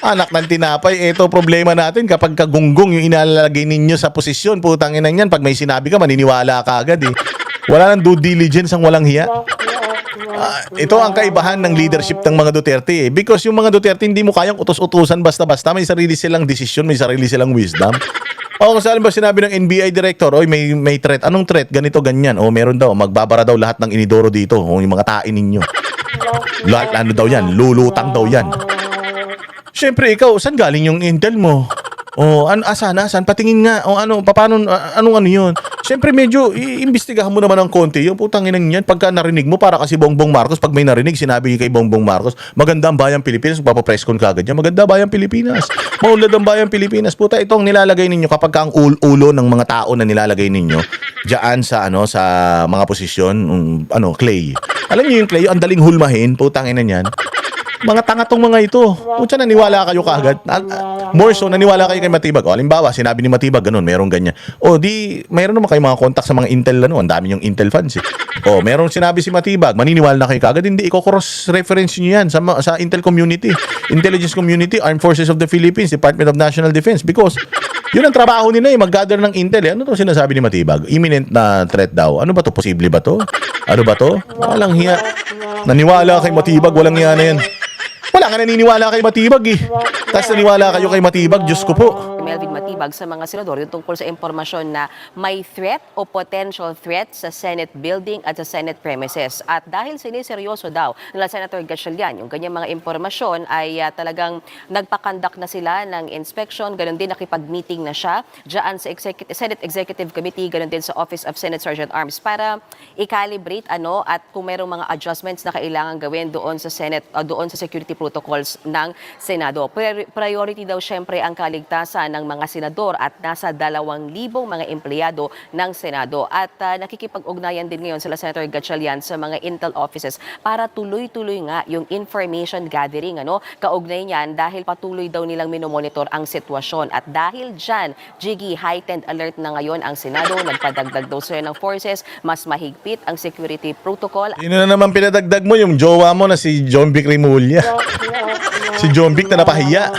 Anak ng tinapay, ito problema natin kapag kagunggong yung inalalagay ninyo sa posisyon. Putang ina yan, pag may sinabi ka, maniniwala ka agad eh. Wala nang due diligence ang walang hiya. Ito ang kaibahan ng leadership ng mga Duterte eh. Because yung mga Duterte hindi mo kayang utos-utusan basta-basta. May sarili silang desisyon, may sarili silang wisdom. Kung saan ba sinabi ng NBI director, may threat. Anong threat? Ganito, ganyan. Meron daw. Magbabara daw lahat ng inidoro dito. Yung mga tain ninyo. Lahat, daw yan? Lulutang daw yan. Siyempre, ikaw, saan galing yung intel mo? Asan? Patingin nga. Anong yun? Siyempre, medyo iimbestigahan mo naman ng konti. Yung putang inang yan, pagka narinig mo, para kasi Bongbong Marcos, pag may narinig, sinabi kay Bongbong Marcos, maganda ang bayang Pilipinas, magpapapreskon ka agad yan, maganda bayang Pilipinas. Maunlad ang bayang Pilipinas. Puta, itong nilalagay ninyo kapag ka ang ulo ng mga tao na nilalagay ninyo, diyan sa mga posisyon, clay. Alam niyo yung clay, ang daling hulmahin, putang ina niyan. Mga tanga tong mga ito. Pucha, naniwala kayo kaagad. More so, naniwala kayo kay Matibag. Halimbawa, sinabi ni Matibag, ganun, merong ganyan. Mayroon naman kayo mga contact sa mga Intel, ang dami yung Intel fans eh. Merong sinabi si Matibag, maniniwala na kayo kaagad. Hindi, i-cross-reference nyo yan sa Intel community, Intelligence Community, Armed Forces of the Philippines, Department of National Defense. Because, yun ang trabaho nila mag-gather ng Intel eh. Ano to sinasabi ni Matibag? Imminent na threat daw. Ano ba to? Posible ba to? Ano ba to? Walang hiya. Naniwala kay Matibag, walang hiya na yan. Wala ka naniniwala kay Matibag eh. Tapos naniwala kayo kay Matibag, Diyos ko po. Melvin Matibag sa mga senador yung tungkol sa impormasyon na may threat o potential threat sa Senate building at sa Senate premises. At dahil siniseryoso daw nila Senator Gatchalian, yung kanyang mga impormasyon ay talagang nagpakandak na sila ng inspection, ganun din nakipag-meeting na siya dyan sa Senate Executive Committee, ganun din sa Office of Senate Sergeant Arms para i-calibrate at kung mayroong mga adjustments na kailangan gawin doon sa Senate, doon sa security protocols ng Senado. Priority daw syempre ang kaligtasan ng mga senador at nasa 2,000 mga empleyado ng Senado. At nakikipag-ugnayan din ngayon sila Senator Gatchalian sa mga intel offices para tuloy-tuloy nga yung information gathering. Kaugnay niyan dahil patuloy daw nilang minomonitor ang sitwasyon. At dahil dyan, Jiggy, heightened alert na ngayon ang Senado. Nagpadagdag daw sila ng forces, mas mahigpit ang security protocol. Yun na naman pinadagdag mo, yung jowa mo na si John Vic Rimulya. Si John Vic na napahiya.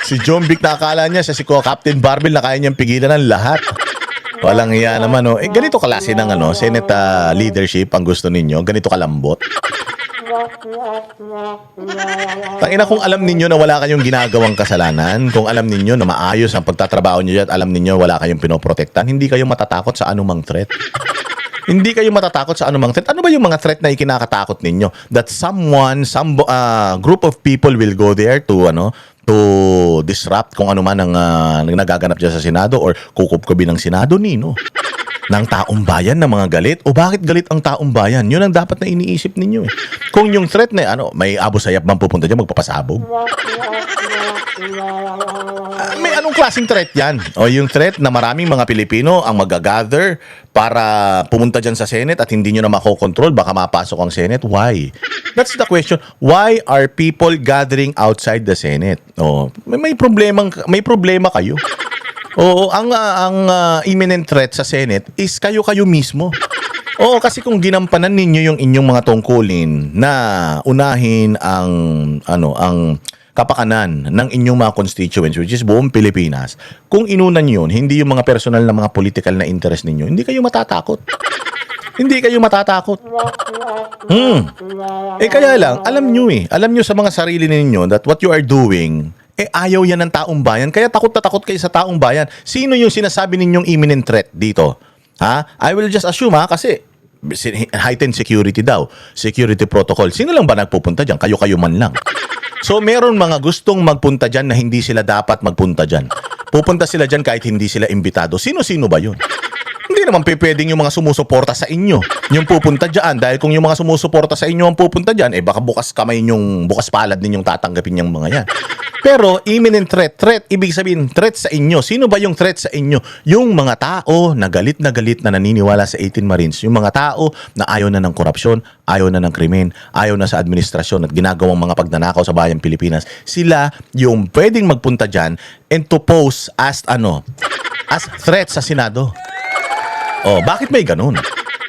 Si John Vic na akala niya, si Captain Barbell na kaya niyang pigilan ng lahat. Walang hiya naman, no? Eh, ganito klase ng Senate leadership ang gusto ninyo? Ganito kalambot? Tangina, kung alam ninyo na wala kayong ginagawang kasalanan, kung alam ninyo na maayos ang pagtatrabaho niyo at alam ninyo wala kayong pinoprotektan, hindi kayo matatakot sa anumang threat. Hindi kayo matatakot sa anumang threat. Ano ba yung mga threat na ikinakatakot ninyo? That some group of people will go there to disrupt kung ano man ang nagaganap dyan sa Senado or kukupkubin ng Senado, Nino? Ng taong bayan na mga galit? O bakit galit ang taong bayan? Yun ang dapat na iniisip ninyo eh. Kung yung threat na may Abu Sayyaf man pupunta dyan, magpapasabog. May anong klaseng threat yan? O yung threat na maraming mga Pilipino ang magagather para pumunta dyan sa Senate at hindi nyo na makokontrol, baka mapasok ang Senate? Why? That's the question. Why are people gathering outside the Senate? O, may problema kayo. Oo, ang imminent threat sa Senate is kayo mismo. Oo, kasi kung ginampanan ninyo yung inyong mga tungkulin na unahin ang kapakanan ng inyong mga constituents, which is buong Pilipinas, kung inunan yun, hindi yung mga personal na mga political na interest ninyo, hindi kayo matatakot. Hindi kayo matatakot. Eh kaya lang, alam nyo sa mga sarili ninyo that what you are doing, ayaw yan ng taong bayan, kaya takot na takot kayo sa taong bayan. Sino yung sinasabi ninyong imminent threat dito? I will just assume kasi heightened security daw, security protocol. Sino lang ba nagpupunta dyan? Kayo man lang. So meron mga gustong magpunta dyan na hindi sila dapat magpunta dyan. Pupunta sila dyan kahit hindi sila imbitado. Sino-sino ba yun? Hindi naman pwedeng yung mga sumusuporta sa inyo yung pupunta dyan. Dahil kung yung mga sumusuporta sa inyo ang pupunta dyan, baka bukas palad ninyong tatanggapin yung mga yan. Pero imminent threat, ibig sabihin threat sa inyo. Sino ba yung threat sa inyo? Yung mga tao na galit na naniniwala sa 18 Marines. Yung mga tao na ayaw na ng korupsyon, ayaw na ng krimen, ayaw na sa administrasyon at ginagawang mga pagnanakaw sa bayang Pilipinas. Sila yung pwedeng magpunta dyan and to pose as threat sa Senado. Oh, bakit may ganun?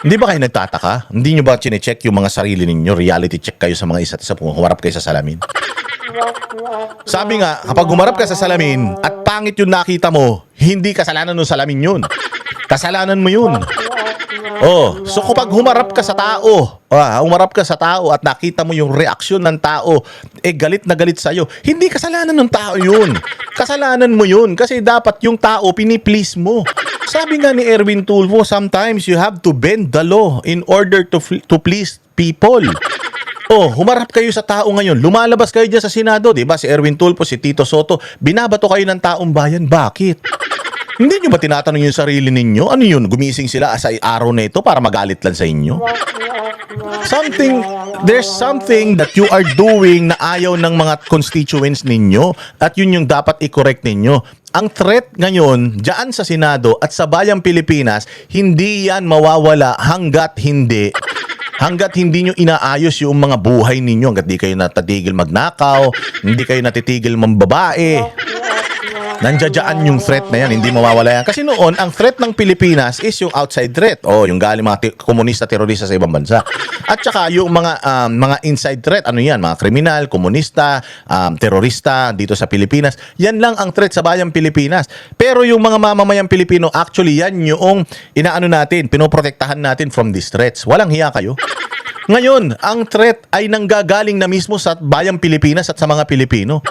Hindi ba kayo nagtataka? Hindi nyo ba chinecheck yung mga sarili ninyo? Reality check kayo sa mga isa't isa kung humarap kayo sa salamin? Sabi nga, kapag humarap ka sa salamin at pangit yung nakita mo, hindi kasalanan ng salamin yun. Kasalanan mo yun. Oh, so kapag humarap ka sa tao at nakita mo yung reaksyon ng tao, galit na galit sa'yo, hindi kasalanan ng tao yun. Kasalanan mo yun kasi dapat yung tao piniplease mo. Sabi nga ni Erwin Tulfo, sometimes you have to bend the law in order to please people. Oh, humarap kayo sa tao ngayon. Lumalabas kayo dyan sa Senado, di ba? Si Erwin Tulfo, si Tito Soto, binabato kayo ng taong bayan. Bakit? Hindi nyo ba tinatanong yung sarili ninyo? Ano yun? Gumising sila sa araw na ito para magalit lang sa inyo? There's something that you are doing na ayaw ng mga constituents ninyo at yun yung dapat i-correct ninyo. Ang threat ngayon, dyan sa Senado at sa bayang Pilipinas, hindi yan mawawala hanggat hindi nyo inaayos yung mga buhay ninyo, hanggat di kayo natatigil magnakaw, hindi kayo natitigil mambabae. Nandiyan yung threat na yan, hindi mawawala yan. Kasi noon, ang threat ng Pilipinas is yung outside threat. Yung galing mga komunista, terorista sa ibang bansa. At saka yung mga inside threat, ano yan? Mga kriminal, komunista, terorista dito sa Pilipinas. Yan lang ang threat sa bayang Pilipinas. Pero yung mga mamamayang Pilipino, actually yan yung pinoprotektahan natin from these threats. Walang hiya kayo. Ngayon, ang threat ay nanggagaling na mismo sa bayang Pilipinas at sa mga Pilipino.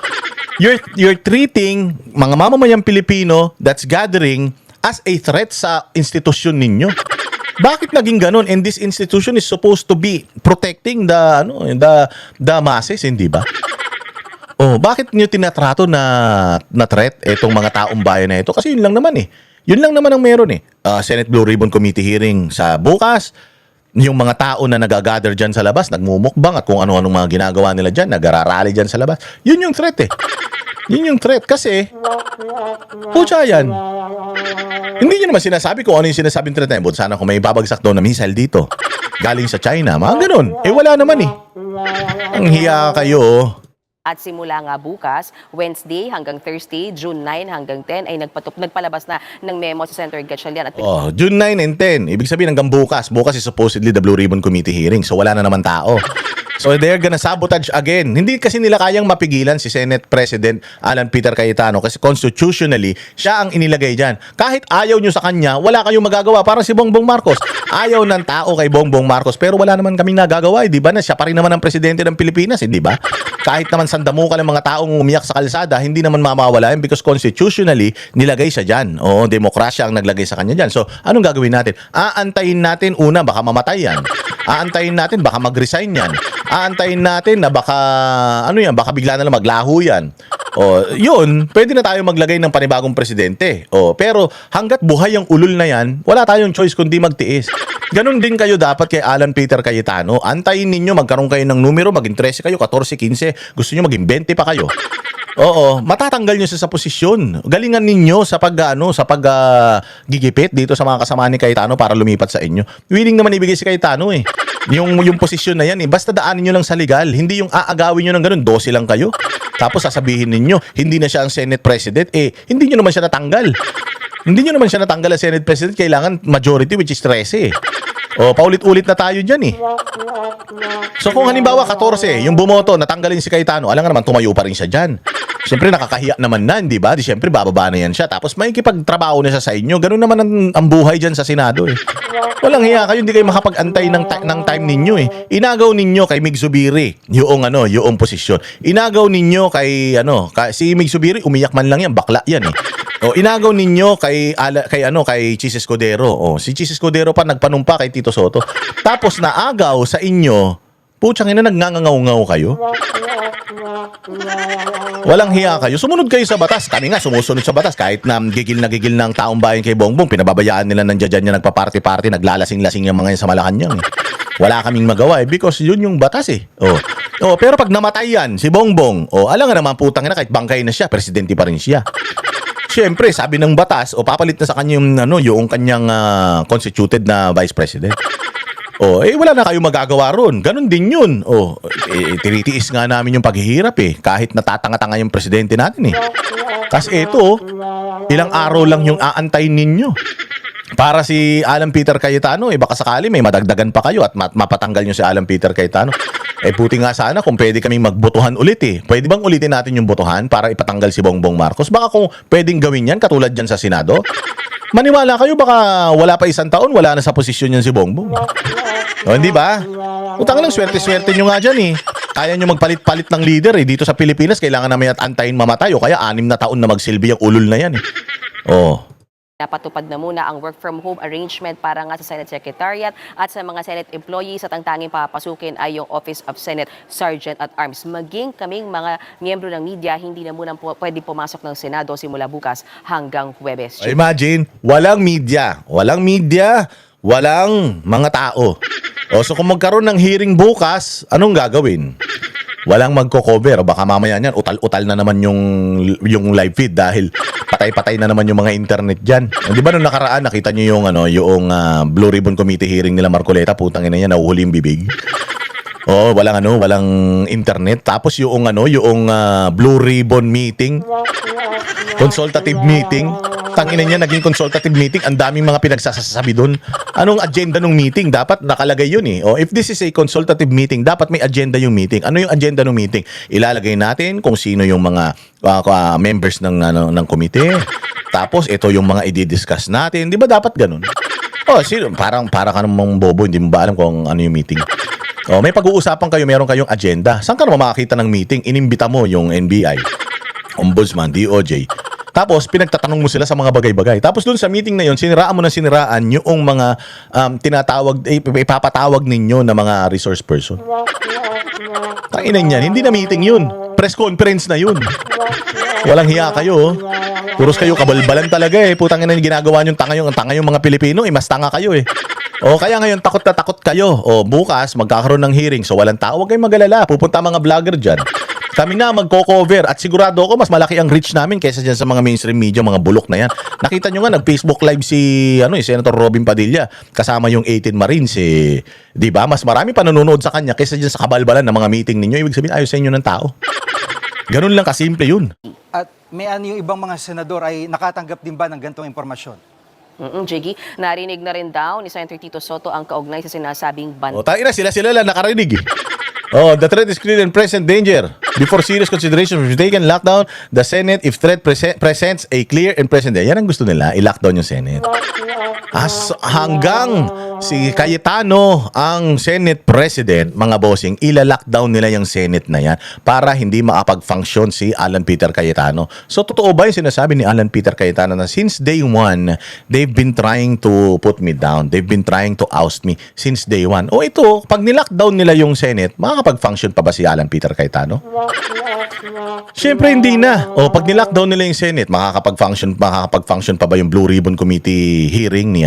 You're treating mga mamamayang Pilipino that's gathering as a threat sa institusyon ninyo. Bakit naging ganun? And this institution is supposed to be protecting the masses, hindi ba? Oh, bakit niyo tinatrato na threat itong mga taong bayan na ito? Kasi yun lang naman eh. Yun lang naman ang meron eh. Senate Blue Ribbon Committee hearing sa bukas. Yung mga tao na nagagather dyan sa labas, nagmumukbang at kung ano-anong mga ginagawa nila dyan, nagararally dyan sa labas. Yun yung threat eh. Yun yung threat kasi, pucha yan. Hindi nyo naman sinasabi kung ano yung sinasabing threat na yun. Sana kung may babagsak daw na missile dito, galing sa China, mga ganun. Wala naman eh. Ang hiya kayo. At simula nga bukas, Wednesday hanggang Thursday, June 9 hanggang 10, ay nagpalabas na ng memo sa Senator Gatchalian. June 9 and 10. Ibig sabihin hanggang bukas. Bukas is supposedly the Blue Ribbon Committee hearing. So wala na naman tao. So they're gonna sabotage again. Hindi kasi nila kayang mapigilan si Senate President Alan Peter Cayetano kasi constitutionally, siya ang inilagay dyan. Kahit ayaw nyo sa kanya, wala kayong magagawa. Parang si Bongbong Marcos. Ayaw ng tao kay Bongbong Marcos pero wala naman kaming nagagawa. Di ba na siya pa rin naman ang presidente ng Pilipinas, di ba? Kahit naman sandamukan ng mga taong umiyak sa kalsada, hindi naman mamawala yan because constitutionally, nilagay siya dyan. Oo, demokrasya ang naglagay sa kanya dyan. So, anong gagawin natin? Aantayin natin, una, baka mamatay yan. Aantayin natin, baka mag-resign yan. Aantayin natin na baka, baka bigla na lang maglaho yan. O, yun, pwede na tayo maglagay ng panibagong presidente. O, pero hanggat buhay ang ulol na yan, wala tayong choice kundi magtiis. Ganon din kayo dapat kay Alan Peter Cayetano. Antayin ninyo, magkaroon kayo ng numero, maging 13 kayo, 14, 15, gusto nyo maging 20 pa kayo. Oo, matatanggal nyo siya sa posisyon. Galingan ninyo sa gigipit dito sa mga kasama ni Cayetano para lumipat sa inyo. Willing naman ibigay si Cayetano eh. Yung posisyon na yan eh. Basta daanin nyo lang sa legal. Hindi yung aagawin nyo ng ganun. 12 lang kayo. Tapos sasabihin ninyo, hindi na siya ang Senate President. Eh, hindi nyo naman siya natanggal. Hindi nyo naman siya natanggal as Senate President. Kailangan majority which is 13 eh. O, paulit-ulit na tayo dyan eh. So kung halimbawa 14, yung bumoto, natanggalin si Cayetano, alam nga naman, tumayo pa rin siya dyan. Siyempre nakakahiya naman na, di ba? Di siyempre bababa na yan siya. Tapos may kipagtrabaho na siya sa inyo. Ganun naman ang buhay dyan sa Senado eh. Walang hiya kayo, hindi kayo makapag-antay ng time ninyo eh. Inagaw ninyo kay Mig Zubiri, yung posisyon. Inagaw ninyo si Mig Zubiri, umiyak man lang yan, bakla yan eh. O, inagaw ninyo kay Chis Escudero. O, si Chis Escudero pa nagpanumpa kay Tito Soto. Tapos naagaw sa inyo, putsang ina, nagngangangaw-ngaw kayo. Walang hiya kayo. Sumunod kayo sa batas. Kami nga sumusunod sa batas. Kahit na gigil ng taong bayan kay Bongbong, pinababayaan nila ng dyan niya nagpa-party-party, naglalasing-lasing yung mga yan sa Malacanang. Wala kaming magawa eh, because yun yung batas eh. Pero pag namatay yan, si Bongbong, alam nga naman putang ina, kahit bangkay na siya, presidente pa rin siya. Siyempre, sabi ng batas, papalit na sa kanya yung kanyang constituted na vice president. Wala na kayong magagawa ron. Ganon din yun. Tinitiis nga namin yung paghihirap eh. Kahit natatanga-tanga yung presidente natin eh. Kasi ito, ilang araw lang yung aantayin ninyo. Para si Alan Peter Cayetano, baka sakali may madagdagan pa kayo at mapatanggal nyo si Alan Peter Cayetano. Buti nga sana kung pwede kaming magbotohan ulit eh. Pwede bang ulitin natin yung botohan para ipatanggal si Bongbong Marcos? Baka kung pwedeng gawin yan, katulad dyan sa Senado, maniwala kayo, baka wala pa isang taon, wala na sa posisyon yan si Bongbong. Hindi ba? Utang lang, swerte-swerte nyo nga dyan eh. Kaya nyo magpalit-palit ng leader eh. Dito sa Pilipinas, kailangan namin at antayin mamatay o kaya 6 na taon na magsilbi ang ulol na yan eh. Napatupad na muna ang work from home arrangement para nga sa Senate Secretariat at sa mga Senate employees at ang tanging papasukin ay yung Office of Senate Sergeant at Arms. Maging kaming mga miyembro ng media, hindi na muna pwede pumasok ng Senado simula bukas hanggang Huwebes. Imagine, walang media, walang mga tao. So kung magkaroon ng hearing bukas, anong gagawin? Walang magko-cover. Baka mamaya niyan, utal-utal na naman yung live feed dahil patay-patay na naman yung mga internet dyan. Di ba nung nakaraan, nakita nyo yung Blue Ribbon Committee hearing nila Marcoleta, putang ina yan, nahuhuli yung bibig. Walang internet. Tapos yung Blue Ribbon meeting, consultative meeting, tangina niya, naging consultative meeting, ang daming mga pinagsasasabi doon. Anong agenda ng meeting? Dapat nakalagay yun eh. If this is a consultative meeting, dapat may agenda yung meeting. Ano yung agenda ng meeting? Ilalagay natin kung sino yung mga members ng komite. Tapos ito yung mga i-discuss natin. Di ba dapat ganun? Para ka namang bobo, hindi mo ba alam kung ano yung meeting? May pag-uusapan kayo, meron kayong agenda. Saan ka naman makakita ng meeting? Inimbita mo yung NBI, Ombudsman, DOJ. Tapos, pinagtatanong mo sila sa mga bagay-bagay. Tapos, doon sa meeting na yun, siniraan yung mga ipapatawag ninyo na mga resource person. Tanginan yan, hindi na meeting yun. Press conference na yun. Walang hiya kayo. Puros kayo kabalbalan talaga eh. Putang ina, ginagawa nyo tanga yung mga Pilipino. Mas tanga kayo eh. Kaya ngayon, takot na takot kayo. Bukas, magkakaroon ng hearing. So, walang tao. Huwag kayong magalala. Pupunta mga vlogger dyan. Kami na magko-cover at sigurado ako mas malaki ang reach namin kaysa dyan sa mga mainstream media, mga bulok na yan. Nakita nyo nga, nag-Facebook Live si Senator Robin Padilla kasama yung 18 Marines eh. Di ba? Mas marami pa nanonood sa kanya kaysa dyan sa kabalbalan ng mga meeting ninyo. Ibig sabihin, ayos sa inyo ng tao. Ganun lang kasimple yun. At may yung ibang mga senador ay nakatanggap din ba ng ganitong impormasyon? Jiggy, narinig na rin daw ni Senator Tito Soto ang kaugnay sa sinasabing Tayo na, sila lang nakarinig eh. Oh, the threat is clear and present danger. Before serious consideration is taken, lockdown the Senate if threat presents a clear and present danger. Yan ang gusto nila, i-lockdown yung Senate. Hanggang si Cayetano ang Senate President, mga bossing, ila-lockdown nila yung Senate na yan para hindi makapag-function si Alan Peter Cayetano. So, totoo ba yung sinasabi ni Alan Peter Cayetano na since day one, they've been trying to put me down. They've been trying to oust me since day one. O ito, pag nilockdown nila yung Senate, makakapag-function pa ba si Alan Peter Cayetano? Siyempre hindi na. O pag nilockdown nila yung Senate, makakapag-function pa ba yung Blue Ribbon Committee hearing ni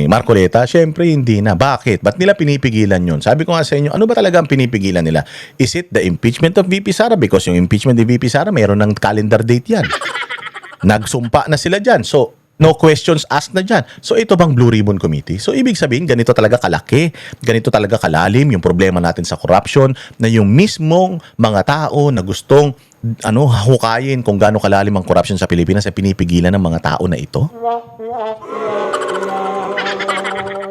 Marcoleta? Siyempre hindi na. Bakit? Ba't nila pinipigilan yun? Sabi ko nga sa inyo, ano ba talaga ang pinipigilan nila? Is it the impeachment of VP Sara? Because yung impeachment ni VP Sara, mayroon ng calendar date yan. Nagsumpa na sila dyan. So, no questions asked na dyan. So, ito bang Blue Ribbon Committee? So, ibig sabihin, ganito talaga kalaki, ganito talaga kalalim yung problema natin sa corruption na yung mismong mga tao na gustong hukayin kung gaano kalalim ang corruption sa Pilipinas ay pinipigilan ng mga tao na ito.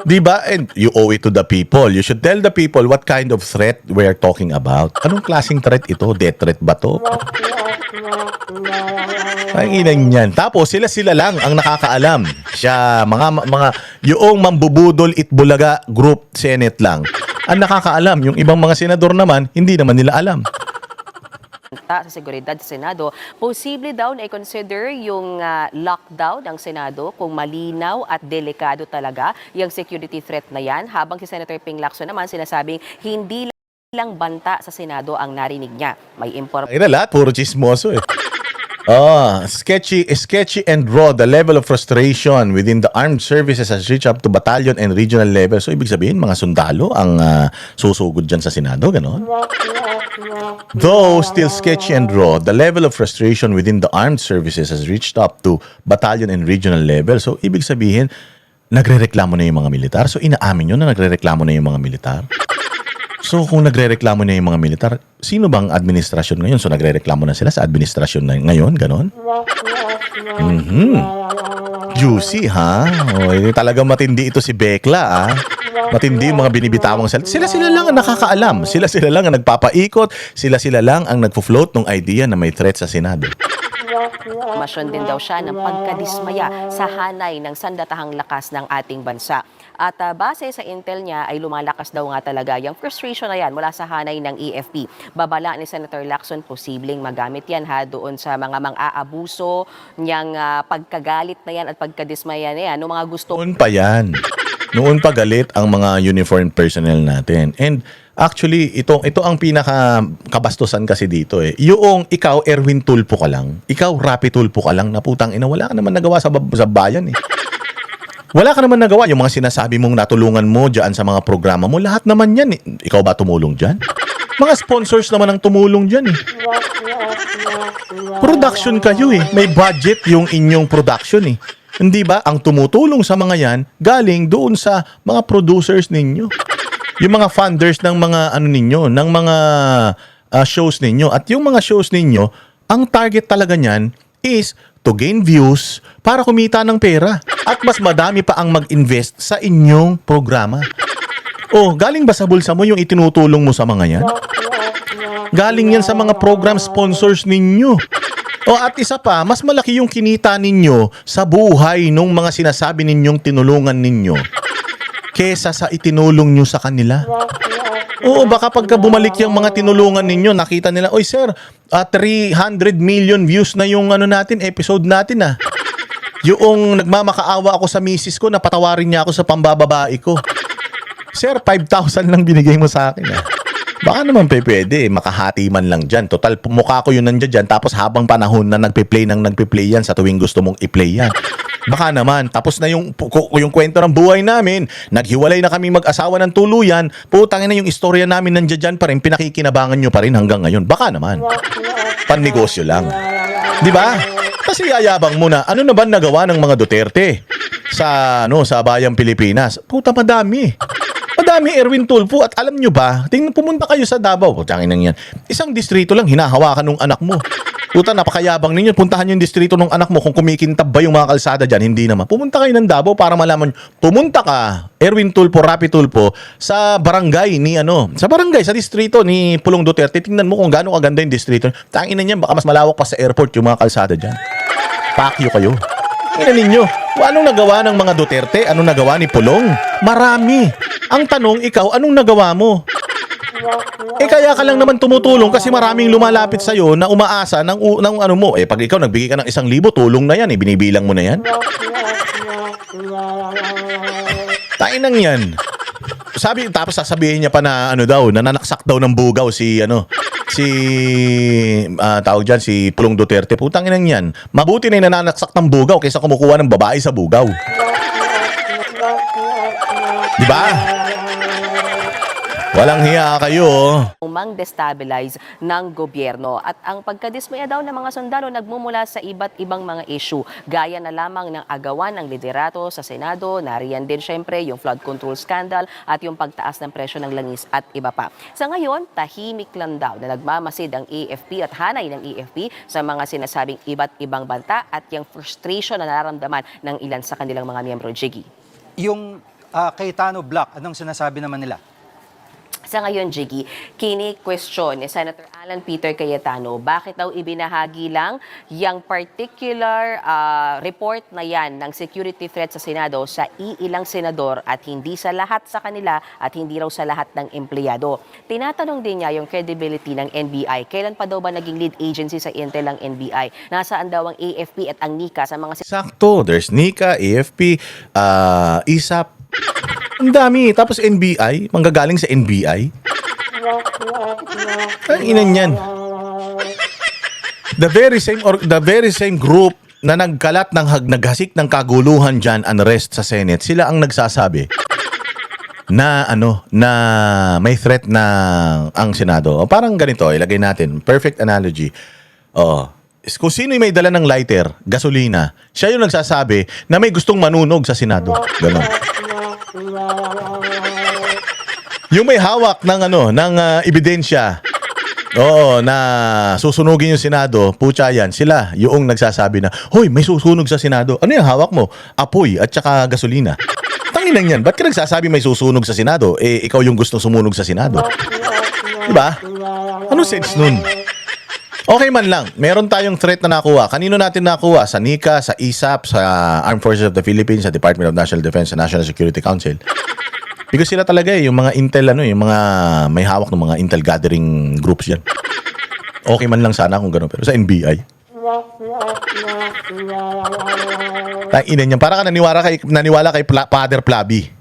Diba? And you owe it to the people. You should tell the people what kind of threat we're talking about. Anong klaseng threat ito? Death threat ba to? Ang inang yan. Tapos sila lang ang nakakaalam. Siya, yung mambubudol itbulaga group Senate lang ang nakakaalam. Yung ibang mga senador naman, hindi naman nila alam. Sa seguridad sa Senado, posible daw na i-consider yung lockdown ng Senado kung malinaw at delikado talaga yung security threat na yan. Habang si Senator Ping Lacson naman sinasabing hindi lang banta sa Senado ang narinig niya. May Ay na lahat, puro chismoso eh. Sketchy and raw. The level of frustration within the armed services has reached up to battalion and regional level. So, ibig sabihin, mga sundalo ang susugod dyan sa Senado, ganon? Though still sketchy and raw, the level of frustration within the armed services has reached up to battalion and regional level. So, ibig sabihin, nagrereklamo na yung mga militar. So, inaamin nyo na nagrereklamo na yung mga militar. So, kung nagrereklamo na yung mga militar, sino bang administrasyon ngayon? So, nagrereklamo na sila sa administrasyon na ngayon, ganon? Juicy, ha? Talagang matindi ito si Bekla, ha? Matindi yung mga binibitawang salita. Sila lang ang nakakaalam. Sila lang ang nagpapaikot. Sila lang ang nagpo-float ng idea na may threat sa Senado. Masyon din daw siya ng pagkadismaya sa hanay ng sandatahang lakas ng ating bansa. At base sa intel niya ay lumalakas daw nga talaga yung frustration na yan mula sa hanay ng EFP. Babala ni Senator Lacson, posibleng magamit yan doon sa mga mang-aabuso niyang pagkagalit na yan at pagkadismaya na yan. Mga gusto. Noon pa yan. Noon pa galit ang mga uniformed personnel natin. And actually, ito ang pinaka-kabastusan kasi dito eh. Yung ikaw, Erwin Tulfo ka lang. Ikaw, Rapi Tulfo ka lang na putang ina. Wala ka naman nagawa sa bayan eh. Wala ka naman nagawa. Yung mga sinasabi mong natulungan mo dyan sa mga programa mo, lahat naman yan eh. Ikaw ba tumulong dyan? Mga sponsors naman ang tumulong dyan eh. Production kayo eh. May budget yung inyong production eh. Hindi ba? Ang tumutulong sa mga yan, galing doon sa mga producers ninyo. Yung mga funders ng mga ng mga shows ninyo. At yung mga shows ninyo, ang target talaga niyan is to gain views para kumita ng pera. At mas madami pa ang mag-invest sa inyong programa. Galing ba sa bulsa mo yung itinutulong mo sa mga yan? Galing yan sa mga program sponsors ninyo. At isa pa, mas malaki yung kinita ninyo sa buhay nung mga sinasabi ninyong tinulungan ninyo kesa sa itinulong nyo sa kanila. Baka pagka bumalik yung mga tinulungan ninyo, nakita nila, oy sir, 300 million views na yung episode natin ah. Yung nagmamakaawa ako sa misis ko, napatawarin niya ako sa pambababae ko. Sir, 5,000 lang binigay mo sa akin ah. Baka naman pwede, makahati man lang dyan. Total, mukha ko yun nandiyan dyan. Tapos habang panahon na nagpe-play yan sa tuwing gusto mong i-play yan. Baka naman, tapos na yung kwento ng buhay namin. Naghiwalay na kami mag-asawa ng tuluyan. Putangin na yung istorya namin nandiyan dyan pa rin. Pinakikinabangan nyo pa rin hanggang ngayon. Baka naman. Pannegosyo lang. Di ba? Kasi yayabang mo na, ano na ba nagawa ng mga Duterte sa bayang Pilipinas? Puta, madami. Madami, Erwin Tulfo. At alam nyo ba, pumunta kayo sa Davao. Tangin nang yan. Isang distrito lang, hinahawakan ng anak mo. Puta, napakayabang ninyo. Puntahan yung distrito ng anak mo kung kumikintab ba yung mga kalsada dyan. Hindi naman. Pumunta kayo ng Davao para malaman. Pumunta ka, Erwin Tulfo, Rapi Tulfo, sa barangay ni sa barangay, sa distrito ni Pulong Duterte. Tingnan mo kung gaano kaganda yung distrito. Tangina niyan, baka mas malawak pa sa airport yung mga kalsada dyan. Pakyo kayo. Tingnan ninyo. Anong nagawa ng mga Duterte? Anong nagawa ni Pulong? Marami. Ang tanong, ikaw, anong nagawa mo? Kaya ka lang naman tumutulong kasi maraming lumalapit sa'yo na umaasa ng ano mo. Pag ikaw nagbigay ka ng 1,000, tulong na yan. Binibilang mo na yan. Tainang yan. Tapos sasabihin niya pa na nananaksak daw ng bugaw si tawag dyan, si Pulong Duterte. Putang inang yan. Mabuti na yung nananaksak ng bugaw kaysa kumukuha ng babae sa bugaw. Diba? Walang hiya kayo. Mang-destabilize ng gobyerno. At ang pagkadismaya daw ng mga sundalo nagmumula sa iba't ibang mga issue. Gaya na lamang ng agawan ng liderato sa Senado, nariyan din syempre yung flood control scandal at yung pagtaas ng presyo ng langis at iba pa. Sa ngayon, tahimik lang daw na nagmamasid ang AFP at hanay ng AFP sa mga sinasabing iba't ibang banta at yung frustration na nararamdaman ng ilan sa kanilang mga miyembro. Jiggy. Yung Cayetano Block, anong sinasabi naman nila? Sa ngayon, Jiggy, kini-question ni Senator Alan Peter Cayetano bakit daw ibinahagi lang yung particular report na yan ng security threat sa Senado sa iilang senador at hindi sa lahat sa kanila at hindi raw sa lahat ng empleyado. Tinatanong din niya yung credibility ng NBI. Kailan pa daw ba naging lead agency sa Intel ang NBI? Nasaan daw ang AFP at ang NICA sa mga Sakto. There's NICA, AFP, ISAP. Ang dami. Tapos NBI, manggagaling sa NBI. Ang inan yan. The very same group na nagkalat naghasik ng kaguluhan dyan, unrest sa Senate, sila ang nagsasabi na na may threat na ang Senado. O, parang ganito, ilagay natin. Perfect analogy. Kung sino may dala ng lighter, gasolina, siya yung nagsasabi na may gustong manunog sa Senado. Ganon. Yung may hawak ng ebidensya, na susunugin yung Senado, putya yan, sila yung nagsasabi na, hoy, may susunog sa Senado. Ano yung hawak mo? Apoy at saka gasolina. Tanginang yan, ba't ka nagsasabi may susunog sa Senado? Ikaw yung gustong sumunog sa Senado. Diba? Ano sense nun? Okay man lang, meron tayong threat na nakuha. Kanino natin nakuha? Sa NICA, sa ISAP, sa Armed Forces of the Philippines, sa Department of National Defense, sa National Security Council. Because sila talaga yung mga intel, yung mga may hawak ng mga intel gathering groups yan. Okay man lang sana kung gano'n. Pero sa NBI. Tangina niyan. Para ka naniwala kay Father Plaby.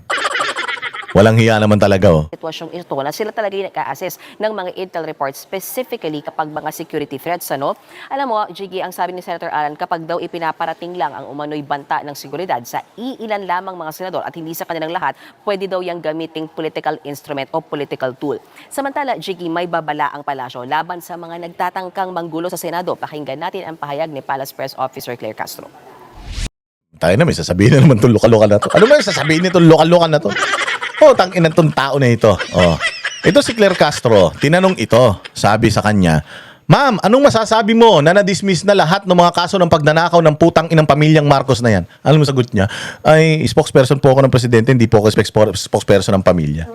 Walang hiya naman talaga. Sitwasyong ito na sila talaga yung nag-a-assess ng mga intel reports specifically kapag mga security threats. Alam mo, Jiggy, ang sabi ni Senator Alan, kapag daw ipinaparating lang ang umano'y banta ng seguridad sa iilan lamang mga senador at hindi sa kanilang lahat, pwede daw yung gamiting political instrument o political tool. Samantala, Jiggy, may babala ang palasyo laban sa mga nagtatangkang manggulo sa Senado. Pakinggan natin ang pahayag ni Palace Press Officer Claire Castro. Tayo na, may sasabihin na naman itong lokal-lokal na to. Ano ba yung sasabihin nitong lokal-lokal na to? Tangina tong tao na ito. Ito si Claire Castro. Tinanong ito, sabi sa kanya, Ma'am, anong masasabi mo na na-dismiss na lahat ng mga kaso ng pagnanakaw ng putang inang pamilyang Marcos na yan? Alam mo sagot niya? Ay, spokesperson po ako ng presidente, hindi po ako spokesperson ng pamilya.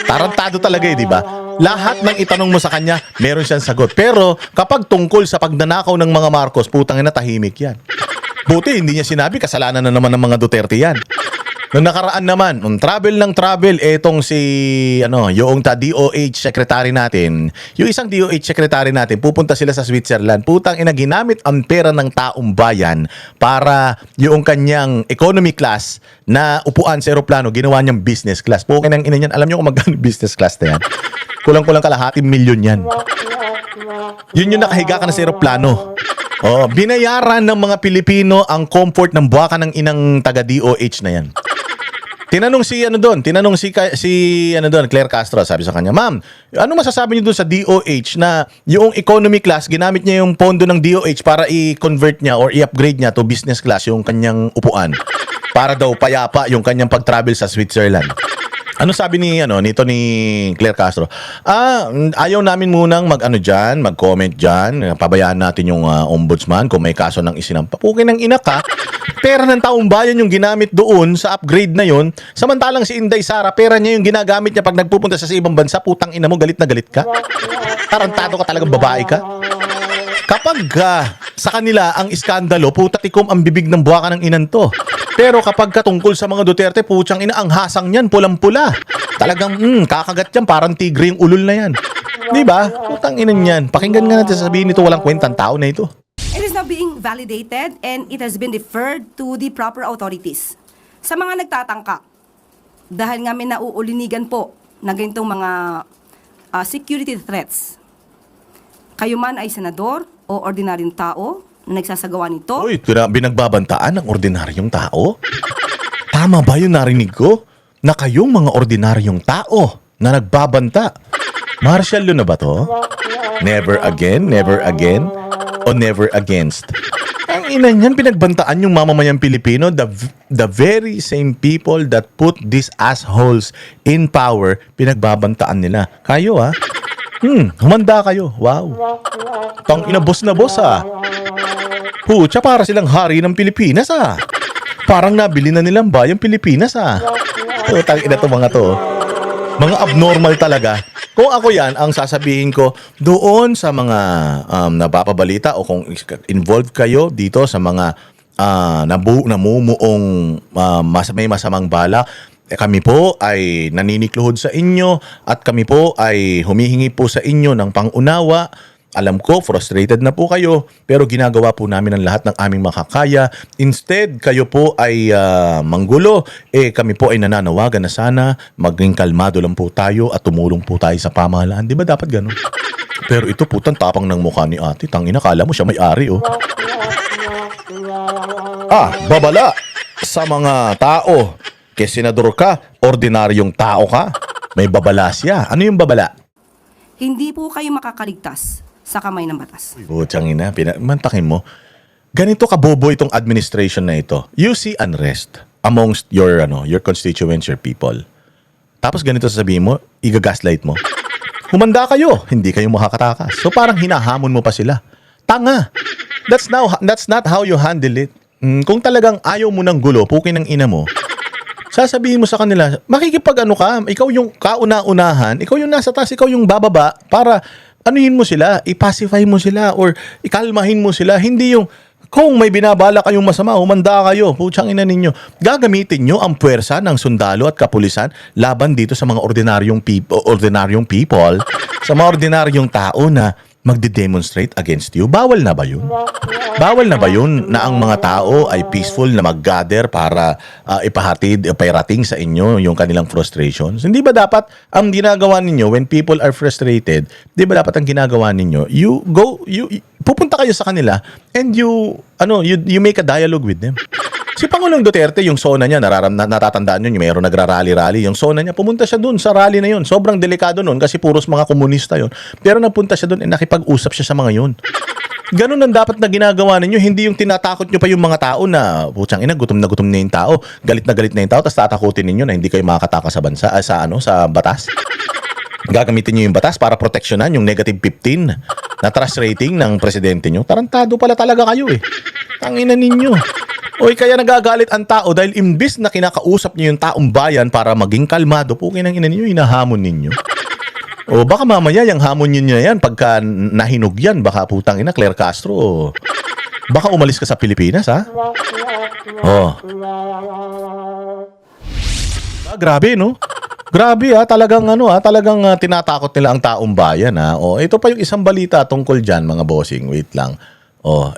Tarantado talaga di ba? Lahat ng itanong mo sa kanya, meron siyang sagot. Pero kapag tungkol sa pagnanakaw ng mga Marcos, putang ina, tahimik yan. Buti, hindi niya sinabi, kasalanan na naman ng mga Duterte yan. Nung nakaraan naman, nung travel etong si, yung DOH secretary natin, yung isang DOH secretary natin, pupunta sila sa Switzerland. Putang ina, ginamit ang pera ng taong bayan para yung kanyang economy class na upuan sa aeroplano, ginawa niyang business class. Pukin ang ina niyan, alam niyo kung magkano business class na yan? Kulang-kulang kalahating milyon yan. Yun yung nakahiga ka na sa aeroplano. Binayaran ng mga Pilipino ang comfort ng buwakan ng inang taga-DOH na yan. Tinanong si Claire Castro, sabi sa kanya, Ma'am, ano masasabi niyo doon sa DOH na yung economy class, ginamit niya yung pondo ng DOH para i-convert niya or i-upgrade niya to business class yung kanyang upuan para daw payapa yung kanyang pag-travel sa Switzerland. Ano sabi nito ni Claire Castro? Ayaw namin munang mag-comment diyan. Pabayaan natin yung ombudsman kung may kaso ng isinampa. Pukin ng ina ka. Pera ng taong bayan yung ginamit doon sa upgrade na yun. Samantalang si Inday Sara, pera niya yung ginagamit niya pag nagpupunta sa ibang bansa. Putang ina mo, galit na galit ka. Tarantado ka talagang babae ka. Kapag sa kanila ang iskandalo, putatikom ang bibig ng buwaka ng inan to. Pero kapag katungkol sa mga Duterte, putyang ina, ang hasang niyan, pulang-pula. Talagang, kakagat yan, parang tigre yung ulol na yan. Di ba? Putang inan yan. Pakinggan nga natin sabihin nito, walang kwentang tao na ito. It is now being validated and it has been deferred to the proper authorities. Sa mga nagtatangka, dahil nga may nauulinigan po na ganitong mga security threats, kayo man ay senador o ordinaryong tao na nagsasagawa nito, Uy, binagbabantaan ng ordinaryong tao? Tama ba yung narinig ko? Na kayong mga ordinaryong tao na nagbabanta. Martial law na ba to? Never again, o never against? Ang ina niyan, pinagbantaan yung mamamayang Pilipino, the very same people that put these assholes in power, pinagbabantaan nila. Kayo humanda kayo. Wow. Tang ina, boss na boss Pucha, para silang hari ng Pilipinas Parang nabili na nilang bayang Pilipinas Tang ina to mga to. Mga abnormal talaga. Kung ako yan, ang sasabihin ko, doon sa mga napapabalita o kung involved kayo dito sa mga namumuong may masamang balak, kami po ay naninikluhod sa inyo at kami po ay humihingi po sa inyo ng pangunawa. Alam ko, frustrated na po kayo, pero ginagawa po namin ang lahat ng aming makakaya. Instead, kayo po ay manggulo. Kami po ay nananawagan na sana maging kalmado lang po tayo at tumulong po tayo sa pamahalaan. Di ba dapat ganun? Pero ito putang tapang ng mukha ni ate. Tangina, kala mo siya may-ari babala sa mga tao. Kaya senador ka, ordinaryong tao ka. May babala siya. Ano yung babala? hindi po kayo makakaligtas sa kamay ng batas. Putsang ina, mantakin mo. Ganito kabobo itong administration na ito. You see unrest amongst your constituents, your people. Tapos ganito sasabihin mo, igagaslight mo. Humanda kayo, hindi kayo makakatakas. So parang hinahamon mo pa sila. Tanga. That's not how you handle it. Kung talagang ayaw mo ng gulo, pukin ng ina mo, sasabihin mo sa kanila, makikipag-ano ka, ikaw yung kauna-unahan, ikaw yung nasa taas, ikaw yung bababa, para anuhin mo sila, ipacify mo sila, or ikalmahin mo sila. Hindi yung, kung may binabala kayong masama, humanda kayo, putsang ina ninyo. Gagamitin nyo ang puwersa ng sundalo at kapulisan laban dito sa mga ordinaryong people, sa mga ordinaryong tao na magde-demonstrate against you. Bawal na ba yun? Bawal na ba yun na ang mga tao ay peaceful na mag-gather para iparating sa inyo yung kanilang frustrations? Hindi ba dapat ang ginagawa ninyo when people are frustrated, di ba dapat ang ginagawa ninyo, pupunta kayo sa kanila and you make a dialogue with them. Si Pangulong Duterte, yung zona niya, natatandaan nyo, yung mayroon nagrarally-rally, yung zona niya, pumunta siya dun sa rally na yun. Sobrang delikado nun kasi puros mga komunista yun. Pero napunta siya dun and nakipag-usap siya sa mga yun. Ganun ang dapat na ginagawa ninyo, hindi yung tinatakot nyo pa yung mga tao na, putsang ina, gutom na yung tao, galit na yung tao, tapos tatakutin ninyo na hindi kayo makakatakas sa bansa, sa batas. Gagamitin nyo yung batas para proteksyonan yung negative 15 na trust rating ng presidente nyo. Tarantado pala talaga kayo Tangina ninyo. Oy, kaya nagagalit ang tao dahil imbis na kinakausap niyo yung taong bayan para maging kalmado, pukin ang ina ninyo, hinahamon ninyo. O baka mamaya yung hamon ninyo na yan, pagka nahinog yan, baka putang ina, Claire Castro, baka umalis ka sa Pilipinas, ha? Grabe, no? Grabe, talagang talagang tinatakot nila ang taong bayan, ha? Ito pa yung isang balita tungkol dyan, mga bossing. Wait lang.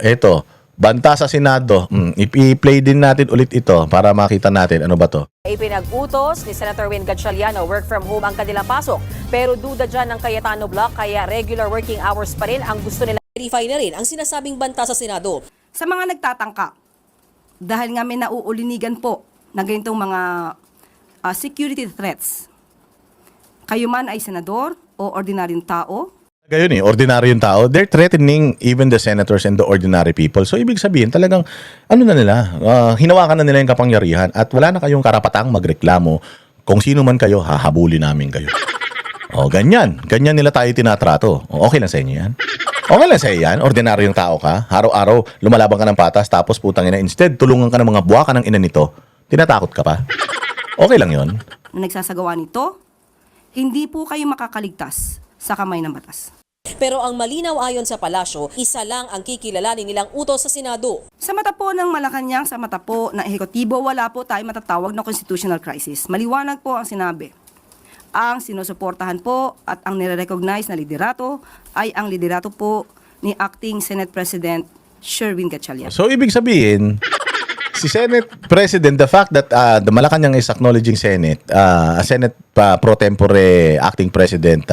Ito. Banta sa Senado. I-play din natin ulit ito para makita natin ano ba to. Ipinag-utos ni Senator Win Gatchalian na work from home ang kanilang pasok. Pero duda dyan ng Cayetano Block, kaya regular working hours pa rin ang gusto nila. Verify na rin ang sinasabing banta sa Senado. Sa mga nagtatangka, dahil nga may nauulinigan po na ganitong mga security threats, kayo man ay senador o ordinaryong tao, Gayon ordinaryong tao, they're threatening even the senators and the ordinary people. So ibig sabihin talagang hinawakan na nila yung kapangyarihan at wala na kayong karapatang magreklamo Kung sino man kayo, hahabulin namin kayo. O, ganyan. Ganyan nila tayo tinatrato. O, okay lang sa inyo yan? Okay lang sa iyo yan? Ordinaryong tao ka? Araw-araw, lumalaban ka ng patas, tapos putang ina, instead, tulungan ka ng mga buwaka ng ina nito. Tinatakot ka pa? Okay lang yon. Na nagsasagawa nito, hindi po kayo makakaligtas sa kamay ng batas. Pero ang malinaw ayon sa palasyo, isa lang ang kikilalanin nilang utos sa Senado. Sa mata po ng Malacanang, sa mata po ng ehekutibo, wala po tayo matatawag na constitutional crisis. Maliwanag po ang sinabi. Ang sinusuportahan po at ang nire-recognize na liderato ay ang liderato po ni Acting Senate President Sherwin Gatchalian. So, ibig sabihin, si Senate President, the fact that the Malacanang is acknowledging Senate, Senate pro tempore acting President,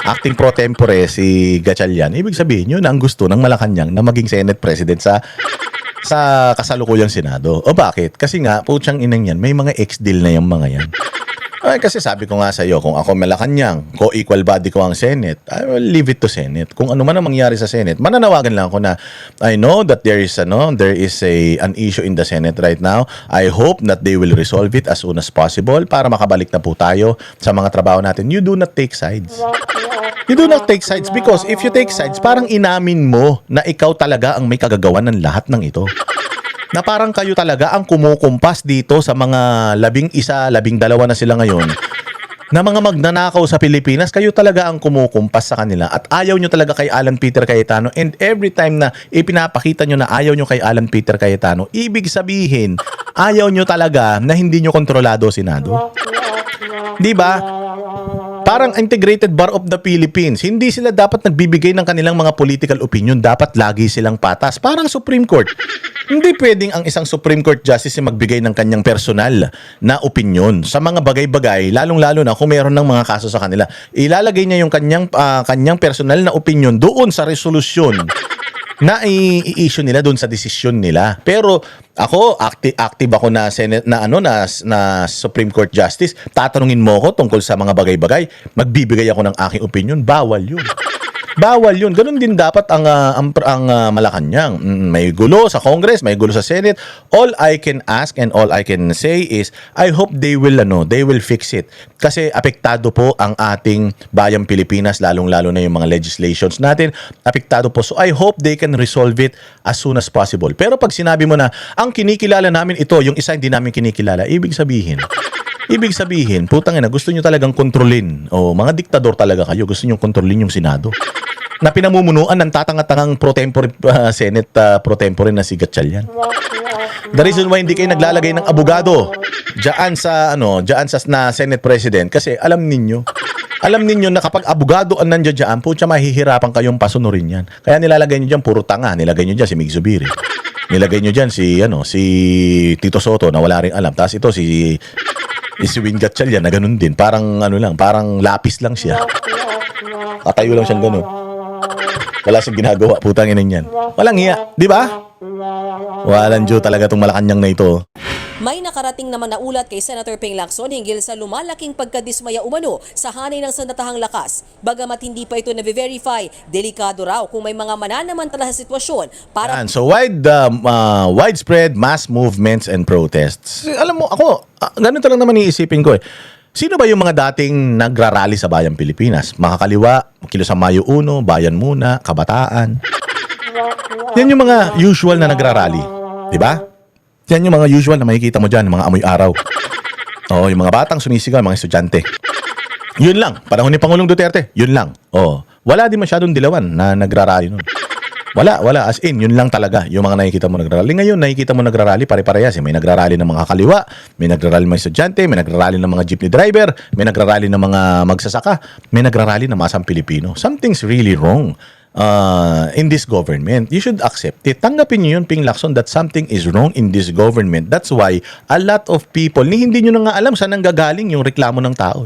acting pro tempore si Gatchalian, ibig sabihin yun ang gusto ng Malacanang na maging Senate President sa kasalukuyang Senado. O bakit? Kasi nga, putyang inang yan, may mga ex-deal na yung mga yan. Ay, kasi sabi ko nga sa iyo, kung ako Malacanang, co-equal body ko ang Senate, I will leave it to Senate. Kung ano man ang mangyari sa Senate, mananawagan lang ako na I know that there is an issue in the Senate right now. I hope that they will resolve it as soon as possible para makabalik na po tayo sa mga trabaho natin. You do not take sides. You do not take sides because if you take sides, parang inamin mo na ikaw talaga ang may kagagawan ng lahat ng ito. Na parang kayo talaga ang kumukumpas dito sa mga 11, 12 na sila ngayon na mga magnanakaw sa Pilipinas, kayo talaga ang kumukumpas sa kanila at ayaw nyo talaga kay Alan Peter Cayetano, and every time na ipinapakita nyo na ayaw nyo kay Alan Peter Cayetano, ibig sabihin ayaw nyo talaga na hindi nyo kontrolado Senado. Di ba? Parang Integrated Bar of the Philippines, hindi sila dapat nagbibigay ng kanilang mga political opinion, dapat lagi silang patas. Parang Supreme Court. Hindi pwedeng ang isang Supreme Court Justice ay magbigay ng kanyang personal na opinion sa mga bagay-bagay, lalong-lalo na kung meron ng mga kaso sa kanila. Ilalagay niya yung kanyang personal na opinion doon sa resolusyon na i-issue nila doon sa desisyon nila. Pero ako, active ako na Senate na Supreme Court Justice. Tatanungin mo ako tungkol sa mga bagay-bagay, magbibigay ako ng aking opinion, bawal 'yun. Bawal 'yun. Ganun din dapat ang Malacanang. May gulo sa Congress, may gulo sa Senate. All I can ask and all I can say is I hope they will fix it. Kasi apektado po ang ating bayang Pilipinas, lalong-lalo na yung mga legislations natin. Apektado po. So I hope they can resolve it as soon as possible. Pero pag sinabi mo na ang kinikilala namin ito, yung isa hindi namin kinikilala, ibig sabihin, putang ina, gusto nyo talagang kontrolin. O mga diktador talaga kayo, gusto nyo kontrolin yung Senado. Na pinamumunuan ng tatangatangang pro tempore Senate pro tempore na si Gatchalian. The reason why hindi kayo naglalagay ng abogado diyan sa na Senate President kasi alam ninyo na kapag abogado ang nandiyan diyan, putya mahihirapan kayong pasunurin yan. Kaya nilalagay niyo diyan puro tanga, nilagay niyo diyan si Mig Zubiri. Nilagay niyo diyan si Tito Soto na wala ring alam. Tapos ito si Win Gatchalian na ganun din. Parang parang lapis lang siya. Katayo lang siyang ganun. Wala siyang ginagawa, putang ina niyan. Walang hiya, di ba? Walang Diyo talaga tong Malacanang na ito. May nakarating naman na ulat kay Senator Ping Lacson hinggil sa lumalaking pagkadismaya umano sa hanay ng sandatahang lakas. Bagamat hindi pa ito na-verify, delikado raw kung may mga mananamantala sa sitwasyon para... So widespread mass movements and protests. Alam mo, ako, ganito lang naman iisipin ko eh. Sino ba yung mga dating nagrarally sa Bayang Pilipinas? Makakaliwa, Kilos Mayo 1, Bayan Muna, Kabataan. Yan yung mga usual na nagrarally. Diba? Yan yung mga usual na makikita mo dyan, mga amoy araw. Oo, yung mga batang sumisigaw, mga estudyante. Yun lang. Panahon ni Pangulong Duterte, yun lang. Oo. Wala din masyadong dilawan na nagrarally nun. Wala. As in, yun lang talaga. Yung mga nakikita mo nagrarally. Ngayon, nakikita mo nagrarally, pare-parehas. May nagrarally ng mga kaliwa, may nagrarally ng mga estudyante, may nagrarally ng mga jeepney driver, may nagrarally ng mga magsasaka, may nagrarally ng masang Pilipino. Something's really wrong in this government. You should accept it. Tanggapin nyo yun, Ping Lacson, that something is wrong in this government. That's why a lot of people, hindi nyo na nga alam saan nanggagaling yung reklamo ng tao.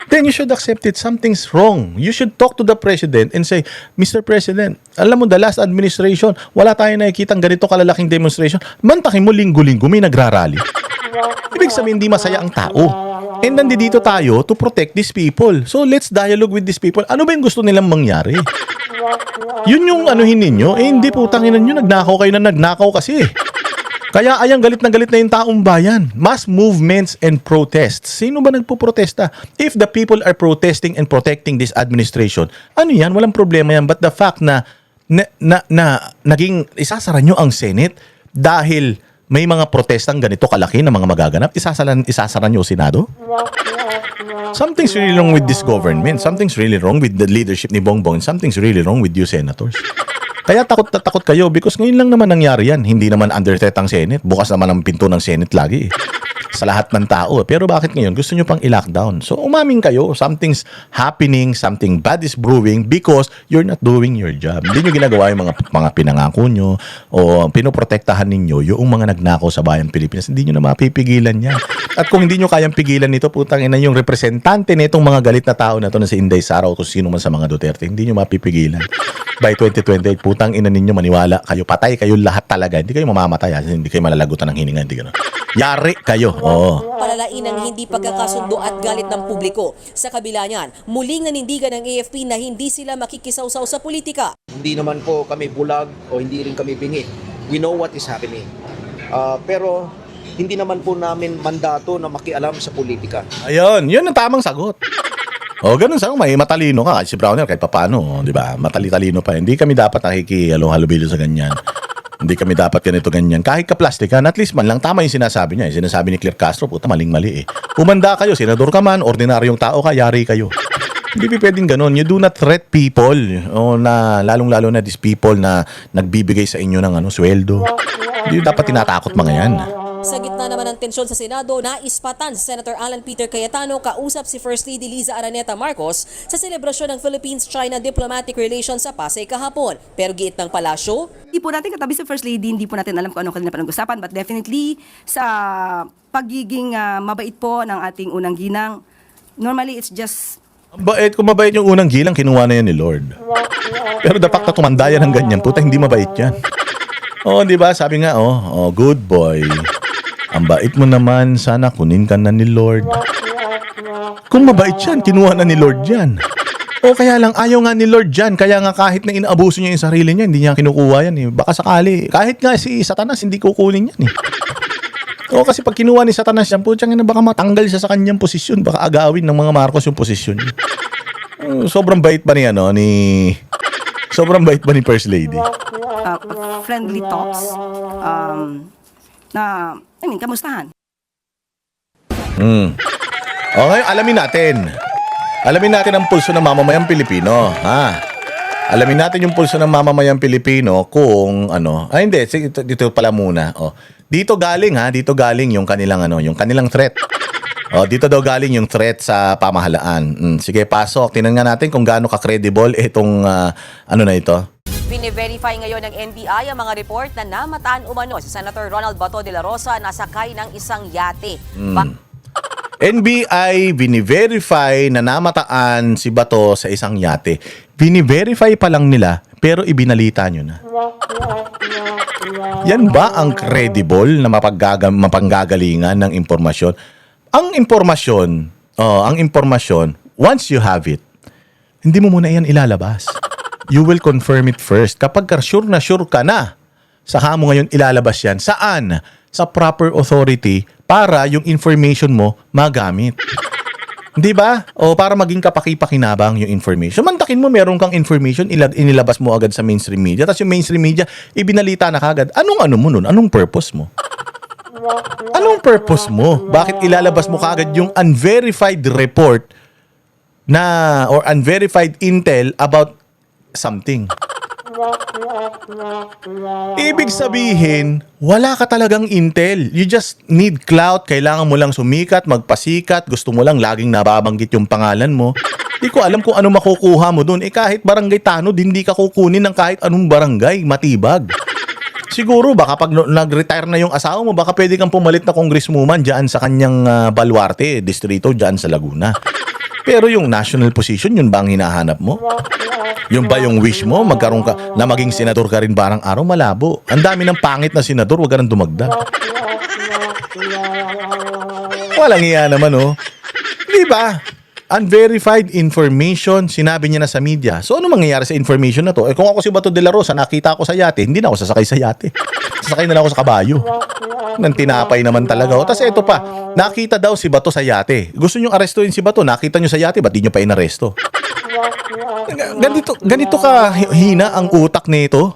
Then you should accept it. Something's wrong. You should talk to the president and say, Mr. President, alam mo, the last administration, wala tayong nakikitang ganito kalalaking demonstration. Mantakin mo, linggo-linggo may nagrarally. Ibig sabihin, hindi masaya ang tao. And nandito tayo to protect these people. So let's dialogue with these people. Ano ba yung gusto nilang mangyari? Yun yung anuhin ninyo. Hindi putangin nyo, nagnakaw kayo na nagnakaw kasi. Kaya ayang galit na yung taong bayan. Mass movements and protests. Sino ba nagpo-protesta? If the people are protesting and protecting this administration, ano yan? Walang problema yan. But the fact na naging isasara nyo ang Senate dahil may mga protestang ganito kalaki na mga magaganap, isasara nyo ang Senado? Something's really wrong with this government. Something's really wrong with the leadership ni Bongbong. Something's really wrong with you senators. Kaya takot na takot kayo because ngayon lang naman nangyari yan. Hindi naman under threat ang Senate. Bukas naman ang pinto ng Senate lagi sa lahat ng tao. Pero bakit ngayon? Gusto nyo pang i-lockdown. So umamin kayo. Something's happening. Something bad is brewing because you're not doing your job. Hindi nyo ginagawa yung mga pinangako nyo o pinoprotektahan ninyo yung mga nagnakaw sa bayang Pilipinas. Hindi nyo na mapipigilan yan. At kung hindi nyo kayang pigilan nito, putang ina yung representante nitong mga galit na tao na to na si Inday Sara o kung sino man sa mga Duterte, hindi nyo mapipigilan. By 2028, putang ina ninyo, maniwala kayo, patay kayo lahat talaga. Hindi kayo mamamatay, hindi kayo malalagutan ng hininga, hindi gano'n. Yari kayo. Oo. Palalain ng hindi pagkakasundo at galit ng publiko. Sa kabila niyan, muling nanindigan ng AFP na hindi sila makikisawsaw sa politika. Hindi naman po kami bulag o hindi rin kami bingi. We know what is happening. Pero hindi naman po namin mandato na makialam sa politika. Ayun, yun ang tamang sagot. O, ganun sa may matalino ka. Si Browner, kahit papano, di ba? Matali-talino pa. Hindi kami dapat nakikihalo-halubilo sa ganyan. Hindi kami dapat ganito ganyan. Kahit ka-plastikan, at least man lang tama yung sinasabi niya. Sinasabi ni Claire Castro, puta, maling-mali eh. Umanda kayo, senador ka man, ordinaryong tao ka, yari kayo. Hindi pwedeng ganun. You do not threat people. O na, lalong-lalo na these people na nagbibigay sa inyo ng sweldo. Hindi dapat tinatakot mga yan. Sa gitna naman ng tensyon sa Senado, naispatan si Senator Alan Peter Cayetano kausap si First Lady Liza Araneta Marcos sa selebrasyon ng Philippines-China Diplomatic Relations sa Pasay kahapon. Pero giit ng palasyo, Hindi po natin katabi sa First Lady, hindi po natin alam kung ano kanila panag-usapan, but definitely sa pagiging mabait po ng ating unang ginang, normally it's just Bait, kung mabait yung unang gilang, kinuha na yan ni Lord. Pero the fact na tumanda yan ng ganyan, puta, hindi mabait yan. Oh, di ba? Sabi nga, good boy. Ang bait mo naman, sana kunin ka na ni Lord. Kung mabait yan, kinuha na ni Lord yan. O kaya lang, ayaw nga ni Lord yan. Kaya nga kahit na inaabuso niya yung sarili niya, hindi niya kinukuha yan eh. Baka sakali, kahit nga si Satanas, hindi kukunin yan eh. O kasi pag kinuha ni Satanas yan, putyang ina, baka matanggal siya sa kanyang posisyon. Baka agawin ng mga Marcos yung posisyon niya. Sobrang bait ba Sobrang bait ba ni First Lady? friendly talks na, kamustahan? Okay, alamin natin. Alamin natin ang pulso ng mamamayang Pilipino, ha? Alamin natin yung pulso ng mamamayang Pilipino kung hindi, dito pala muna. Dito galing yung kanilang threat. Dito daw galing yung threat sa pamahalaan. Sige, pasok. Tingnan nga natin kung gaano ka-credible itong na ito. Bine-verify ngayon ng NBI ang mga report na namataan umano si Senator Ronald Bato de la Rosa na sakay ng isang yate. NBI bini-verify na namataan si Bato sa isang yate. Bini-verify pa lang nila pero ibinalita nyo na. Yan ba ang credible na mapanggagalingan ng impormasyon? Ang impormasyon, once you have it, hindi mo muna yan ilalabas. You will confirm it first. Kapag sure ka na, saka mo ngayon ilalabas yan. Saan? Sa proper authority para yung information mo magamit. Di ba? O para maging kapaki-pakinabang yung information. Mantakin mo, meron kang information, inilabas mo agad sa mainstream media. Tapos yung mainstream media, ibinalita na kagad. Anong mo nun? Anong purpose mo? Anong purpose mo? Bakit ilalabas mo kagad yung unverified report or unverified intel about something? Ibig sabihin, wala ka talagang intel. You just need clout. Kailangan mo lang sumikat, magpasikat. Gusto mo lang laging nababanggit yung pangalan mo. Hindi ko alam kung ano makukuha mo dun. Kahit barangay tanod, hindi ka kukunin ng kahit anong barangay. Matibag. Siguro, baka pag nag-retire na yung asawa mo, baka pwede kang pumalit na congresswoman dyan sa kanyang Baluarte, distrito dyan sa Laguna. Pero yung national position, yun ba ang hinahanap mo? Yung ba yung wish mo? Magkaroon ka na maging senador ka rin barang araw? Malabo. Ang dami ng pangit na senador, wag ka nang dumagdag. Walang iya naman, Di ba? Unverified information, sinabi niya na sa media. So ano mangyayari sa information na to? Kung ako si Bato de la Rosa, nakita ako sa yate, hindi na ako sasakay sa yate. sakay na lang ako sa kabayo. Nang tinapay naman talaga. O, tas ito pa, nakita daw si Bato sa yate. Gusto nyo arestuin si Bato, nakita nyo sa yate, ba't di nyo pa inaresto? Ganito ka hina ang utak nito.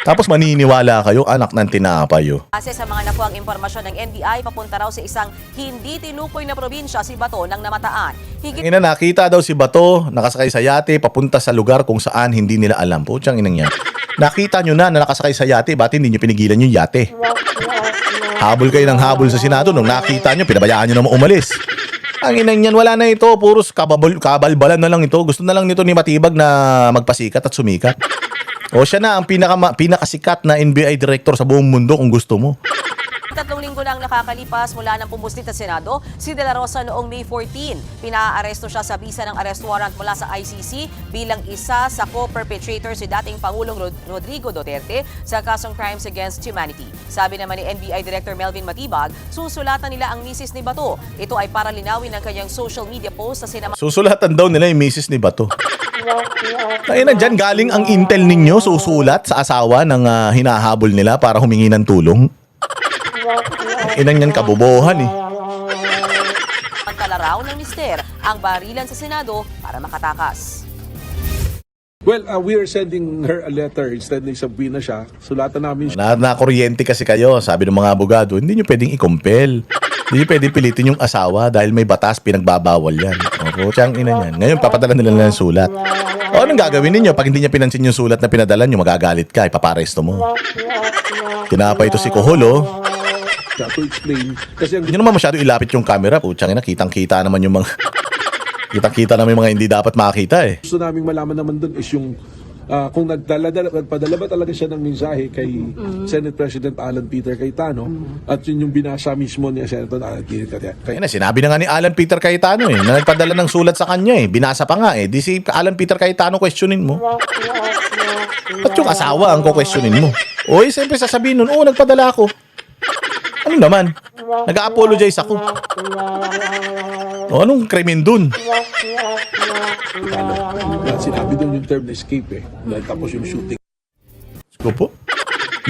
Tapos maniniwala kayo, anak ng tinapay. Kasi sa mga nakuhang impormasyon ng NBI, papunta raw sa isang hindi tinukoy na probinsya si Bato ng namataan. Ina, nakita daw si Bato, nakasakay sa yate, papunta sa lugar kung saan hindi nila alam. Putsang inang yan. Nakita nyo na nakasakay sa yate, ba't hindi nyo pinigilan yung yate? Habol kayo ng habol sa Senado, nung nakita nyo, pinabayaan nyo naman umalis. Ang inang yan, wala na ito, puros kabalbalan na lang ito. Gusto na lang nito ni Matibag na magpasikat at sumikat. O siya na ang pinakasikat na NBI director sa buong mundo kung gusto mo. 3 linggo lang nakakalipas mula ng pumuslit sa Senado, si De La Rosa noong May 14. Pinaaresto siya sa bisa ng arrest warrant mula sa ICC bilang isa sa co-perpetrator si dating Pangulong Rodrigo Duterte sa kasong Crimes Against Humanity. Sabi naman ni NBI Director Melvin Matibag, susulatan nila ang misis ni Bato. Ito ay para linawin ng kanyang social media post sa sinama. Susulatan daw nila yung misis ni Bato. Kaya na dyan galing ang intel ninyo susulat sa asawa ng hinahabol nila para humingi ng tulong. Inang yan kabobohan eh. Pagkala raw ng mister ang barilan sa Senado para makatakas. Well, we are sending her a letter instead na isabihin na siya. Sulatan namin siya. Na-kuryente kasi kayo, sabi ng mga abogado, hindi nyo pwedeng i-compel. Hindi nyo pwedeng pilitin yung asawa dahil may batas pinagbabawal yan. O, siyang ina yan. Ngayon, papadala nila ng sulat. O, anong gagawin ninyo? Pag hindi niya pinansin yung sulat na pinadala nyo, magagalit ka, ipaparesto mo. Tinapay ito si Kuhulo. To explain. Kasi ang Hindi nyo naman masyado ilapit yung camera. Putsang ina, kitang-kita naman yung mga... Kitang-kita naman yung mga hindi dapat makita eh. gusto naming malaman naman dun is yung kung nagpadala ba talaga siya ng mensahe kay Senate President Alan Peter Cayetano at yun yung binasa mismo ni Senator Alan Peter Cayetano. Kaya na, sinabi na nga ni Alan Peter Cayetano eh, na nagpadala ng sulat sa kanya eh. Binasa pa nga eh. Di si Alan Peter Cayetano questionin mo. Ba't yung asawa ang questionin mo? O eh, siyempre sasabihin nun, nagpadala ako. Ano naman? Nag-apologize ako. O anong krimen dun? Sinabi doon yung term na escape eh. Tapos yung shooting. Ko po.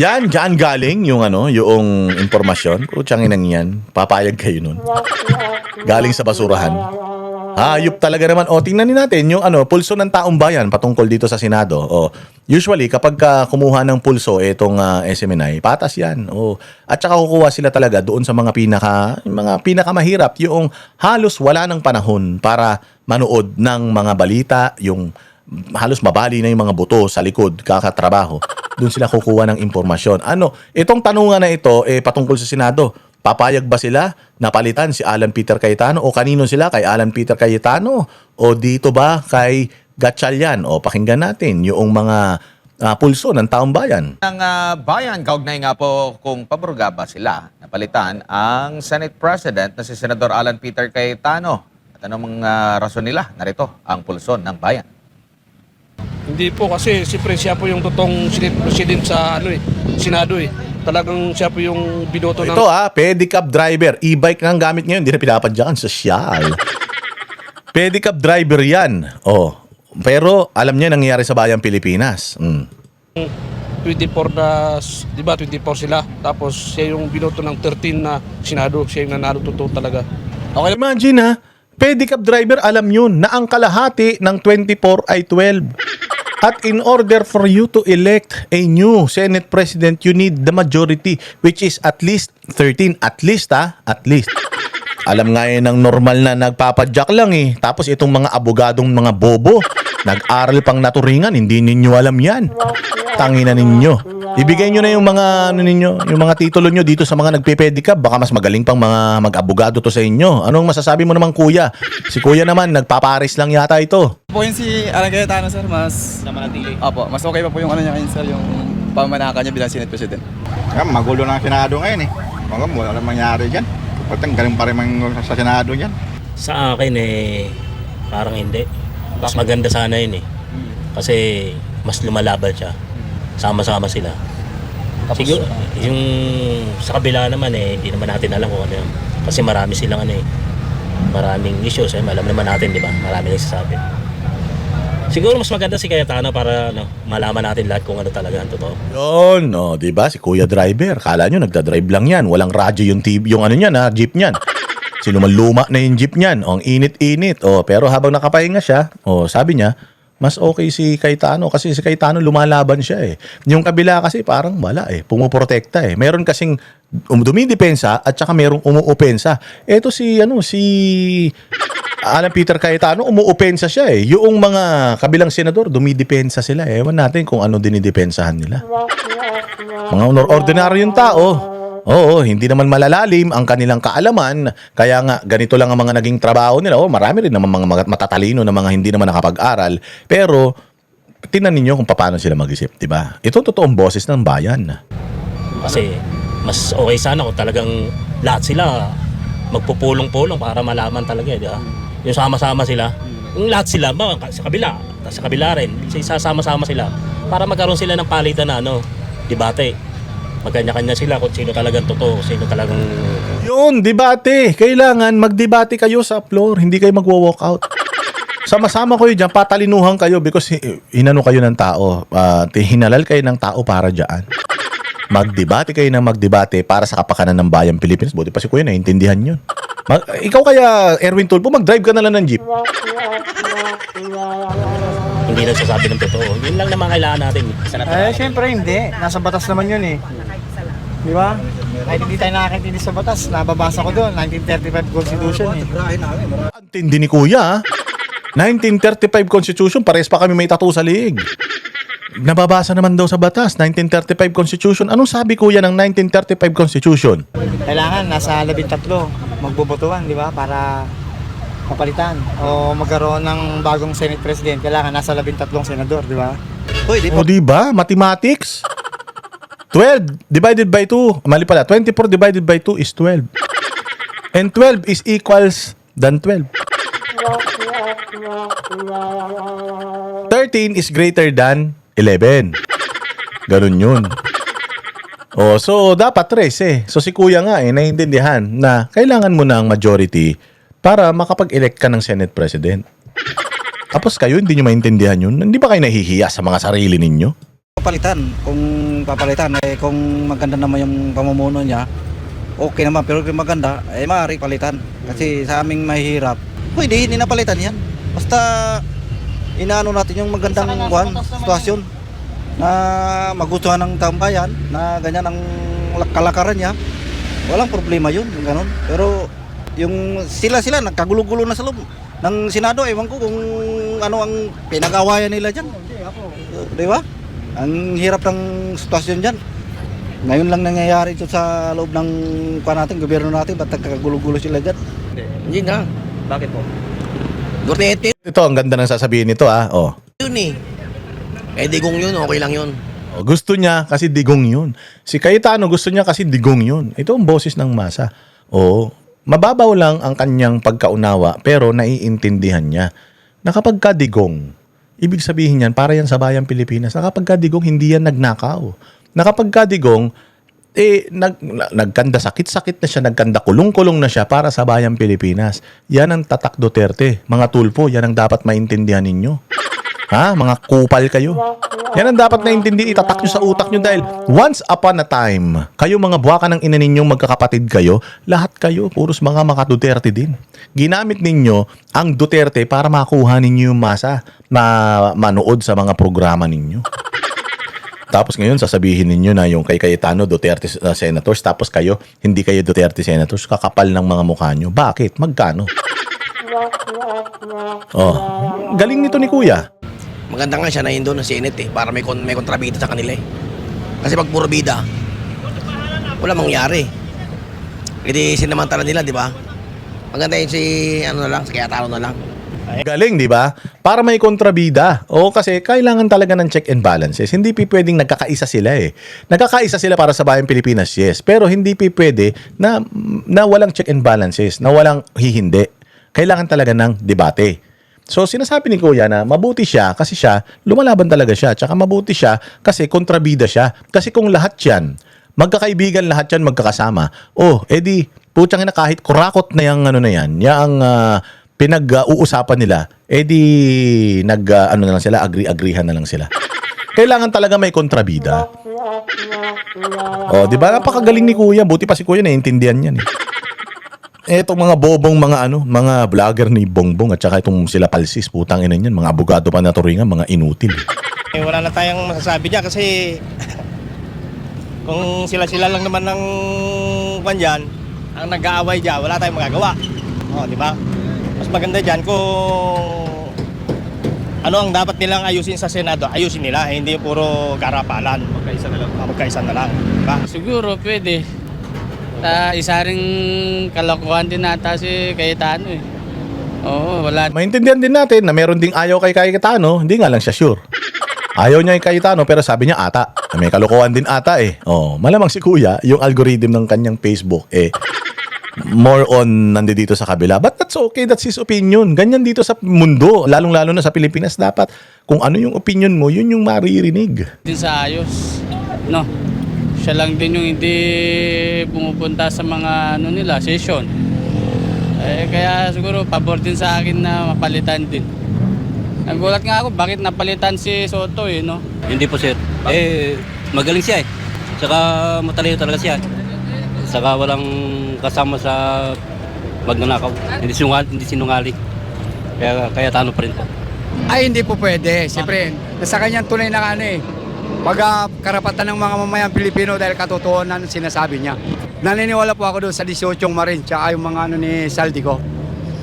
Yan, dyan galing yung yung impormasyon. Kutsang inang yan. Papayag kayo nun. Galing sa basurahan. Hayop talaga naman. O, tingnan natin yung pulso ng taong bayan patungkol dito sa Senado. O, usually, kapag kumuha ng pulso itong SMNI, patas yan. O, at saka kukuha sila talaga doon sa mga pinakamahirap, yung halos wala ng panahon para manood ng mga balita, yung halos mabali na yung mga buto sa likod, kakatrabaho. Doon sila kukuha ng impormasyon. Itong tanungan na ito, patungkol sa Senado, papayag ba sila na palitan si Alan Peter Cayetano o kanino sila? Kay Alan Peter Cayetano o dito ba kay Gatchalian? O pakinggan natin yung mga pulso ng taong bayan. Ang bayan, kaugnay nga po kung paborga ba sila napalitan ang Senate President na si Senador Alan Peter Cayetano. At anong mga rason nila? Narito ang pulso ng bayan. Hindi po kasi siyempre siya po yung totoong Senate President sa Senado eh. Talagang siya po yung binoto ng... Ito pedicab driver. E-bike nga ang gamit ngayon. Hindi na pinapadyakan. Sosyal. Pedicab driver yan. Pero alam niya nangyayari sa bayang Pilipinas. 24 na, di ba 24 sila. Tapos siya yung binoto ng 13 na Senado. Siya yung nanalo totoo talaga. Okay, imagine pedicab driver alam yun na ang kalahati ng 24 ay 12. At in order for you to elect a new Senate President, you need the majority, which is at least 13. At least, at least. Alam nga yan ng normal na nagpapadyak lang eh. Tapos itong mga abogadong mga bobo, nag-aral pang naturingan, hindi ninyo alam yan. Tangina ninyo. Ibigay nyo na yung mga yung mga titulo nyo dito sa mga nagpe-pedicab. Baka mas magaling pang mga mag-abogado to sa inyo. Anong masasabi mo naman, kuya? Si kuya naman, nagpaparis lang yata ito. Po yun si Alan Cayetano, sir, mas namanatili. Opo, mas okay pa po yung niya ngayon, sir, yung pamanaka niya bilang Senate President. Magulo ng Senado ngayon eh. Wala nang mangyari dyan. Patang galing pa rin sa Senado dyan. Sa akin parang hindi. Mas maganda sana yun Kasi mas lumalaban siya. Sama-sama sila. Siguro, yung sa kabila naman hindi naman natin alam kung ano yun. Kasi marami silang maraming issues. Alam naman natin, di ba? Marami nagsasabi. Siguro mas maganda si Cayetano para malaman natin lahat kung ano talaga ang totoo. Yun, di ba? Si Kuya Driver. Kala nyo, nagdadrive lang yan. Walang radyo yung TV, yung ano niyan, jeep niyan. Luma na yung jeep niyan. Ang init-init. Pero habang nakapahinga siya, sabi niya, mas okay si Cayetano kasi si Cayetano lumalaban siya eh. Yung kabila kasi parang wala eh. Pumuprotekta eh. Meron kasing dumidepensa at saka merong umuopensa. Eto si Alan Peter Cayetano, umuopensa siya eh. Yung mga kabilang senador, dumidepensa sila eh. Ewan natin kung ano dinidepensahan nila. Mga ordinaryong tao. Oo, hindi naman malalalim ang kanilang kaalaman. Kaya nga, ganito lang ang mga naging trabaho nila. Marami rin naman mga matatalino na mga hindi naman nakapag-aral. Pero, tingnan ninyo kung paano sila mag-isip, di ba? Ito totoong boses ng bayan. Kasi mas okay sana kung talagang lahat sila magpupulong-pulong para malaman talaga, di ba? Yung sama-sama sila, yung lahat sila sa kabila rin, sasama-sama sila para magkaroon sila ng palitan na debate. Magkanya-kanya sila kung sino talagang totoo, sino talagang... Yun, debate. Kailangan magdebate kayo sa floor, hindi kayo magwo-walk out. Sama-sama kayo dyan, patalinuhan kayo because hinano kayo ng tao, hinalal kayo ng tao para dyan. Magdebate kayo ng magdebate para sa kapakanan ng bayang Pilipinas. Buti pa si Kuya, naiintindihan yun. Ikaw kaya, Erwin Tulfo, mag-drive ka na lang ng jeep. Hindi nagsasabi ng totoo. Yun lang naman kailangan natin. Siyempre hindi. Nasa batas naman yun eh. Di ba? Kahit hindi tayo nakakintindi sa batas, nababasa ko doon, 1935 Constitution eh. Ang tindi ni Kuya, 1935 Constitution, pares pa kami may tattoo sa liig. Nababasa naman daw sa batas, 1935 Constitution. Anong sabi Kuya ng 1935 Constitution? Kailangan nasa 13 magbobotohan, di ba? Para mapalitan o magkaroon ng bagong Senate President, kailangan nasa 13 senador, di ba? O di ba? Mathematics? 12 divided by 2. Mali pala. 24 divided by 2 is 12. And 12 is equals than 12. 13 is greater than 11. Ganun yun. So dapat 13. So si Kuya nga naiintindihan na kailangan mo ng majority para makapag-elect ka ng Senate President. Tapos kayo, hindi nyo maintindihan yun? Hindi ba kayo nahihiya sa mga sarili ninyo? Papalitan, kung papalitan, kung maganda naman yung pamumuno niya, okay naman, pero kung maganda, maaari palitan. Kasi sa aming mahihirap, pwede, hindi napalitan yan. Basta, inaano natin yung magandang sitwasyon na magustuhan ng taong bayan, na ganyan ang kalakaran niya, walang problema yun, ganun. Pero, yung sila nagkagulo-gulo na sa loob ng Senado, ewan ko kung ano ang pinag-awayan nila dyan. Di ba? Ang hirap ng sitwasyon dyan. Ngayon lang nangyayari ito sa loob ng gobyerno natin, ba't nagkagulo-gulo sila dyan? Hindi na. Bakit po? Duterte Ito, ang ganda ng sasabihin nito yun eh. Digong yun, okay lang yun. Gusto niya kasi digong yun. Si Cayetano gusto niya kasi digong yun. Ito ang boses ng masa. Mababaw lang ang kanyang pagkaunawa pero naiintindihan niya na kapag kadigong, ibig sabihin yan, para yan sa bayang Pilipinas, na kapag kadigong, hindi yan nagnakaw. Na kapag kadigong, nagkanda sakit-sakit na siya, nagkanda kulong-kulong na siya para sa bayang Pilipinas. Yan ang tatak Duterte. Mga Tulfo, yan ang dapat maintindihan ninyo. Mga kupal kayo. Yan ang dapat naintindi, itatak nyo sa utak nyo dahil once upon a time, kayo mga buwaka ng ina ninyong magkakapatid kayo, lahat kayo, puros mga Duterte din. Ginamit ninyo ang Duterte para makuha ninyo yung masa na manood sa mga programa ninyo. Tapos ngayon, sasabihin ninyo na yung kay Cayetano, Duterte senators, tapos kayo, hindi kayo Duterte senators, kakapal ng mga mukha nyo. Bakit? Magkano? Galing nito ni Kuya. Maganda nga siya na yun doon sa Senate para may kontrabida sa kanila eh. Kasi pag puro bida, wala mangyari. Hindi sinamantala nila, di ba? Maganda yun si Cayetano na lang. Galing, di ba? Para may kontrabida. Kasi kailangan talaga ng check and balances. Hindi pwedeng nagkakaisa sila eh. Nagkakaisa sila para sa bayang Pilipinas, yes. Pero hindi pwede na walang check and balances, na walang hihindi. Kailangan talaga ng debate. So sinasabi ni Kuya na mabuti siya kasi siya, lumalaban talaga siya. Tsaka mabuti siya kasi kontrabida siya. Kasi kung lahat yan, magkakaibigan lahat yan, magkakasama. Edi, putsang ina kahit kurakot na yung na yan, yung pinag-uusapan nila, di ano na lang sila, agree-agreehan na lang sila. Kailangan talaga may kontrabida. Di ba? Napakagaling ni Kuya. Buti pa si Kuya naiintindihan yan Etong mga bobong mga vlogger ni Bongbong at saka itong sila Palsis, putang ina niyan, mga abogado pa na turingan, mga inutil. Wala na tayong masasabi dyan kasi kung sila-sila lang naman ng dyan, ang nag-aaway dyan, wala tayong magagawa. Di ba? Mas maganda dyan kung ano ang dapat nilang ayusin sa Senado, ayusin nila, hindi puro karapalan. Magkaisa na lang. Magkaisa na lang. Diba? Siguro pwede. Isa ring kalokohan din nata si Cayetano eh. Oo, wala. Maintindihan din natin na meron ding ayaw kay Cayetano, hindi nga lang siya sure. Ayaw niya kay Cayetano pero sabi niya ata. May kalokohan din ata malamang si Kuya, yung algorithm ng kanyang Facebook more on nandito sa kabila. But that's okay, that's his opinion. Ganyan dito sa mundo, lalong-lalo na sa Pilipinas, dapat kung ano yung opinion mo, yun yung maririnig. Din sa ayos, no? Siya lang din yung hindi pumupunta sa mga session. Kaya siguro pabor din sa akin na mapalitan din. Nagulat nga ako, bakit napalitan si Soto no? Hindi po sir. Magaling siya Saka matalino talaga siya. Saka walang kasama sa magnanakaw. Hindi sinungaling. Kaya Tano pa rin po. Ay, hindi po pwede. Siyempre, nasa kanyang tunay na karapatan ng mga mamayang Pilipino dahil katotohanan ang sinasabi niya. Naniniwala po ako doon sa 18 Marines tsaka yung mga ni Saldico.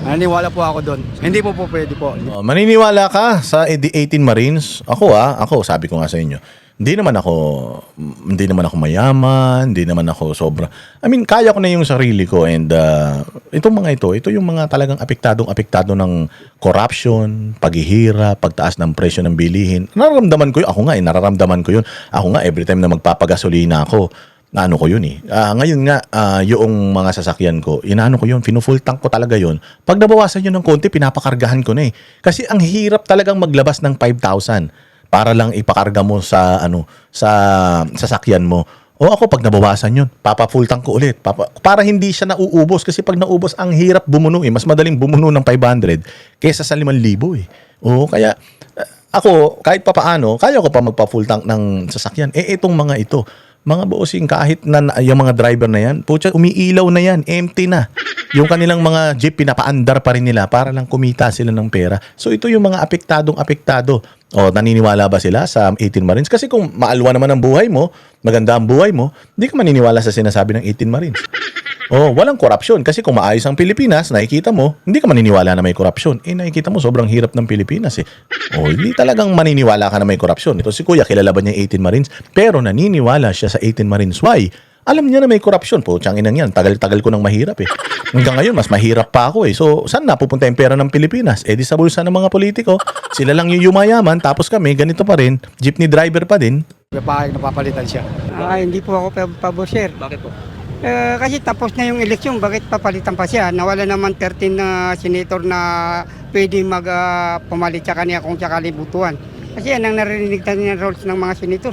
Naniniwala po ako doon. Hindi po pwede po. Maniniwala ka sa 18 Marines? Ako sabi ko nga sa inyo, hindi naman ako mayaman, hindi naman ako sobra. I mean, kaya ko na yung sarili ko and itong mga ito yung mga talagang apektado ng corruption, paghihirap, pagtaas ng presyo ng bilihin. Nararamdaman ko yun. Nararamdaman ko yun. Ako nga, every time na magpapagasolina ako, ko yun ngayon nga, yung mga sasakyan ko, ko yun, finu-full tank ko talaga yun. Pag nabawasan yun ng konti, pinapakargahan ko na Kasi ang hirap talagang maglabas ng 5,000 para lang ipakarga mo sa sasakyan mo. Ako pag nabawasan yun, papa-full tank ko ulit. Para hindi siya nauubos kasi pag naubos, ang hirap bumuno Mas madaling bumuno ng 500 kaysa sa 5,000 kaya ako, kahit papaano, kaya ko pa magpa-full tank ng sasakyan. Itong mga ito, mga bossing, kahit na yung mga driver na yan, umiilaw na yan, empty na. Yung kanilang mga jeep, pinapaandar pa rin nila para lang kumita sila ng pera. So ito yung mga apektado. Naniniwala ba sila sa 18 Marines? Kasi kung maalwa naman ang buhay mo, maganda ang buhay mo, hindi ka maniniwala sa sinasabi ng 18 Marines. Walang korupsyon. Kasi kung maayos ang Pilipinas, nakikita mo, hindi ka maniniwala na may korupsyon. Nakikita mo, sobrang hirap ng Pilipinas hindi talagang maniniwala ka na may korupsyon. Ito si Kuya, kilala ba niya 18 Marines? Pero naniniwala siya sa 18 Marines. Why? Alam niya na may korupsyon po. Tiyang inang yan. Tagal-tagal ko nang mahirap Hanggang ngayon, mas mahirap pa ako So, saan napupunta yung pera ng Pilipinas? Di sa bulsa ng mga politiko. Sila lang yung yumayaman. Tapos kami, ganito pa rin. Jeepney driver pa din. Napapalitan siya. Hindi po ako pabor, sir. Bakit po? Kasi tapos na yung eleksyon, bakit papalitan pa siya? Nawala naman 13 na senator na pwede pumalit sa kanya kung sakali butuan. Kasi yan ang narinig ng roles ng mga senator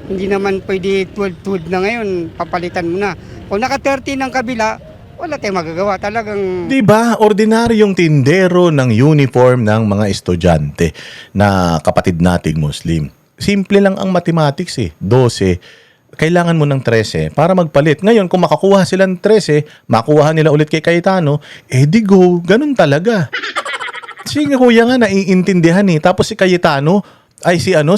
Hindi naman pwede 12 na ngayon, papalitan mo na. Kung naka-13 ng kabila, wala tayong magagawa talagang. Diba, ordinaryong tindero ng uniform ng mga estudyante na kapatid nating Muslim. Simple lang ang mathematics 12. Kailangan mo ng 13 para magpalit. Ngayon, kung makakuha sila ng 13, makuha nila ulit kay Cayetano, di go. Ganun talaga. Sige kuya nga, naiintindihan Tapos si Cayetano,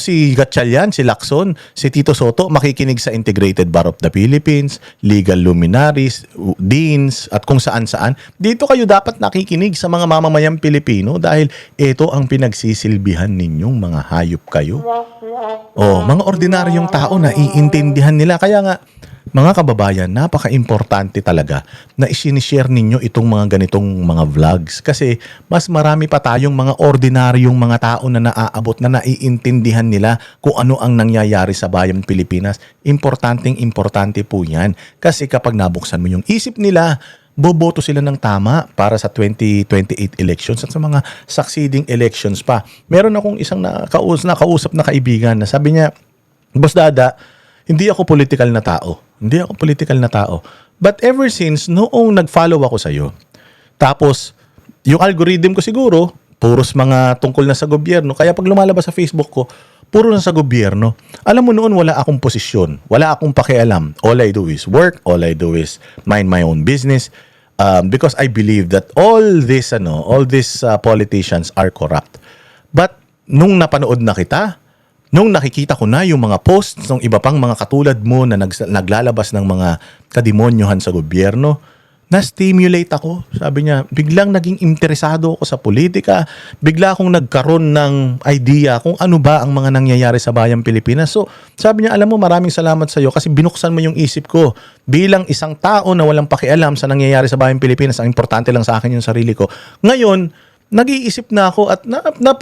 si Gatchalian, si Lacson, si Tito Soto, makikinig sa Integrated Bar of the Philippines, legal luminaries, deans, at kung saan-saan. Dito kayo dapat nakikinig sa mga mamamayang Pilipino dahil ito ang pinagsisilbihan ninyong mga hayop kayo. Mga ordinaryong tao na iintindihan nila. Kaya nga, mga kababayan, napaka-importante talaga na isinishare ninyo itong mga ganitong mga vlogs. Kasi mas marami pa tayong mga ordinaryong mga tao na naaabot na naiintindihan nila kung ano ang nangyayari sa bayang Pilipinas. Importante po yan. Kasi kapag nabuksan mo yung isip nila, boboto sila ng tama para sa 2028 elections at sa mga succeeding elections pa. Meron akong isang nakausap na kaibigan na sabi niya, Boss Dada, hindi ako political na tao. But ever since noong nag-follow ako sa'yo, tapos yung algorithm ko siguro, puros mga tungkol na sa gobyerno. Kaya pag lumalabas sa Facebook ko, puro na sa gobyerno. Alam mo noon, wala akong posisyon. Wala akong pakialam. All I do is work. All I do is mind my own business. Because I believe that all these politicians are corrupt. But nung napanood na kita, nung nakikita ko na yung mga posts ng iba pang mga katulad mo na naglalabas ng mga kadimonyohan sa gobyerno, na-stimulate ako. Sabi niya, biglang naging interesado ako sa politika. Bigla akong nagkaroon ng idea kung ano ba ang mga nangyayari sa bayang Pilipinas. So, sabi niya, alam mo, maraming salamat sa iyo kasi binuksan mo yung isip ko. Bilang isang tao na walang pakialam sa nangyayari sa bayang Pilipinas, ang importante lang sa akin yung sarili ko. Ngayon, nag-iisip na ako at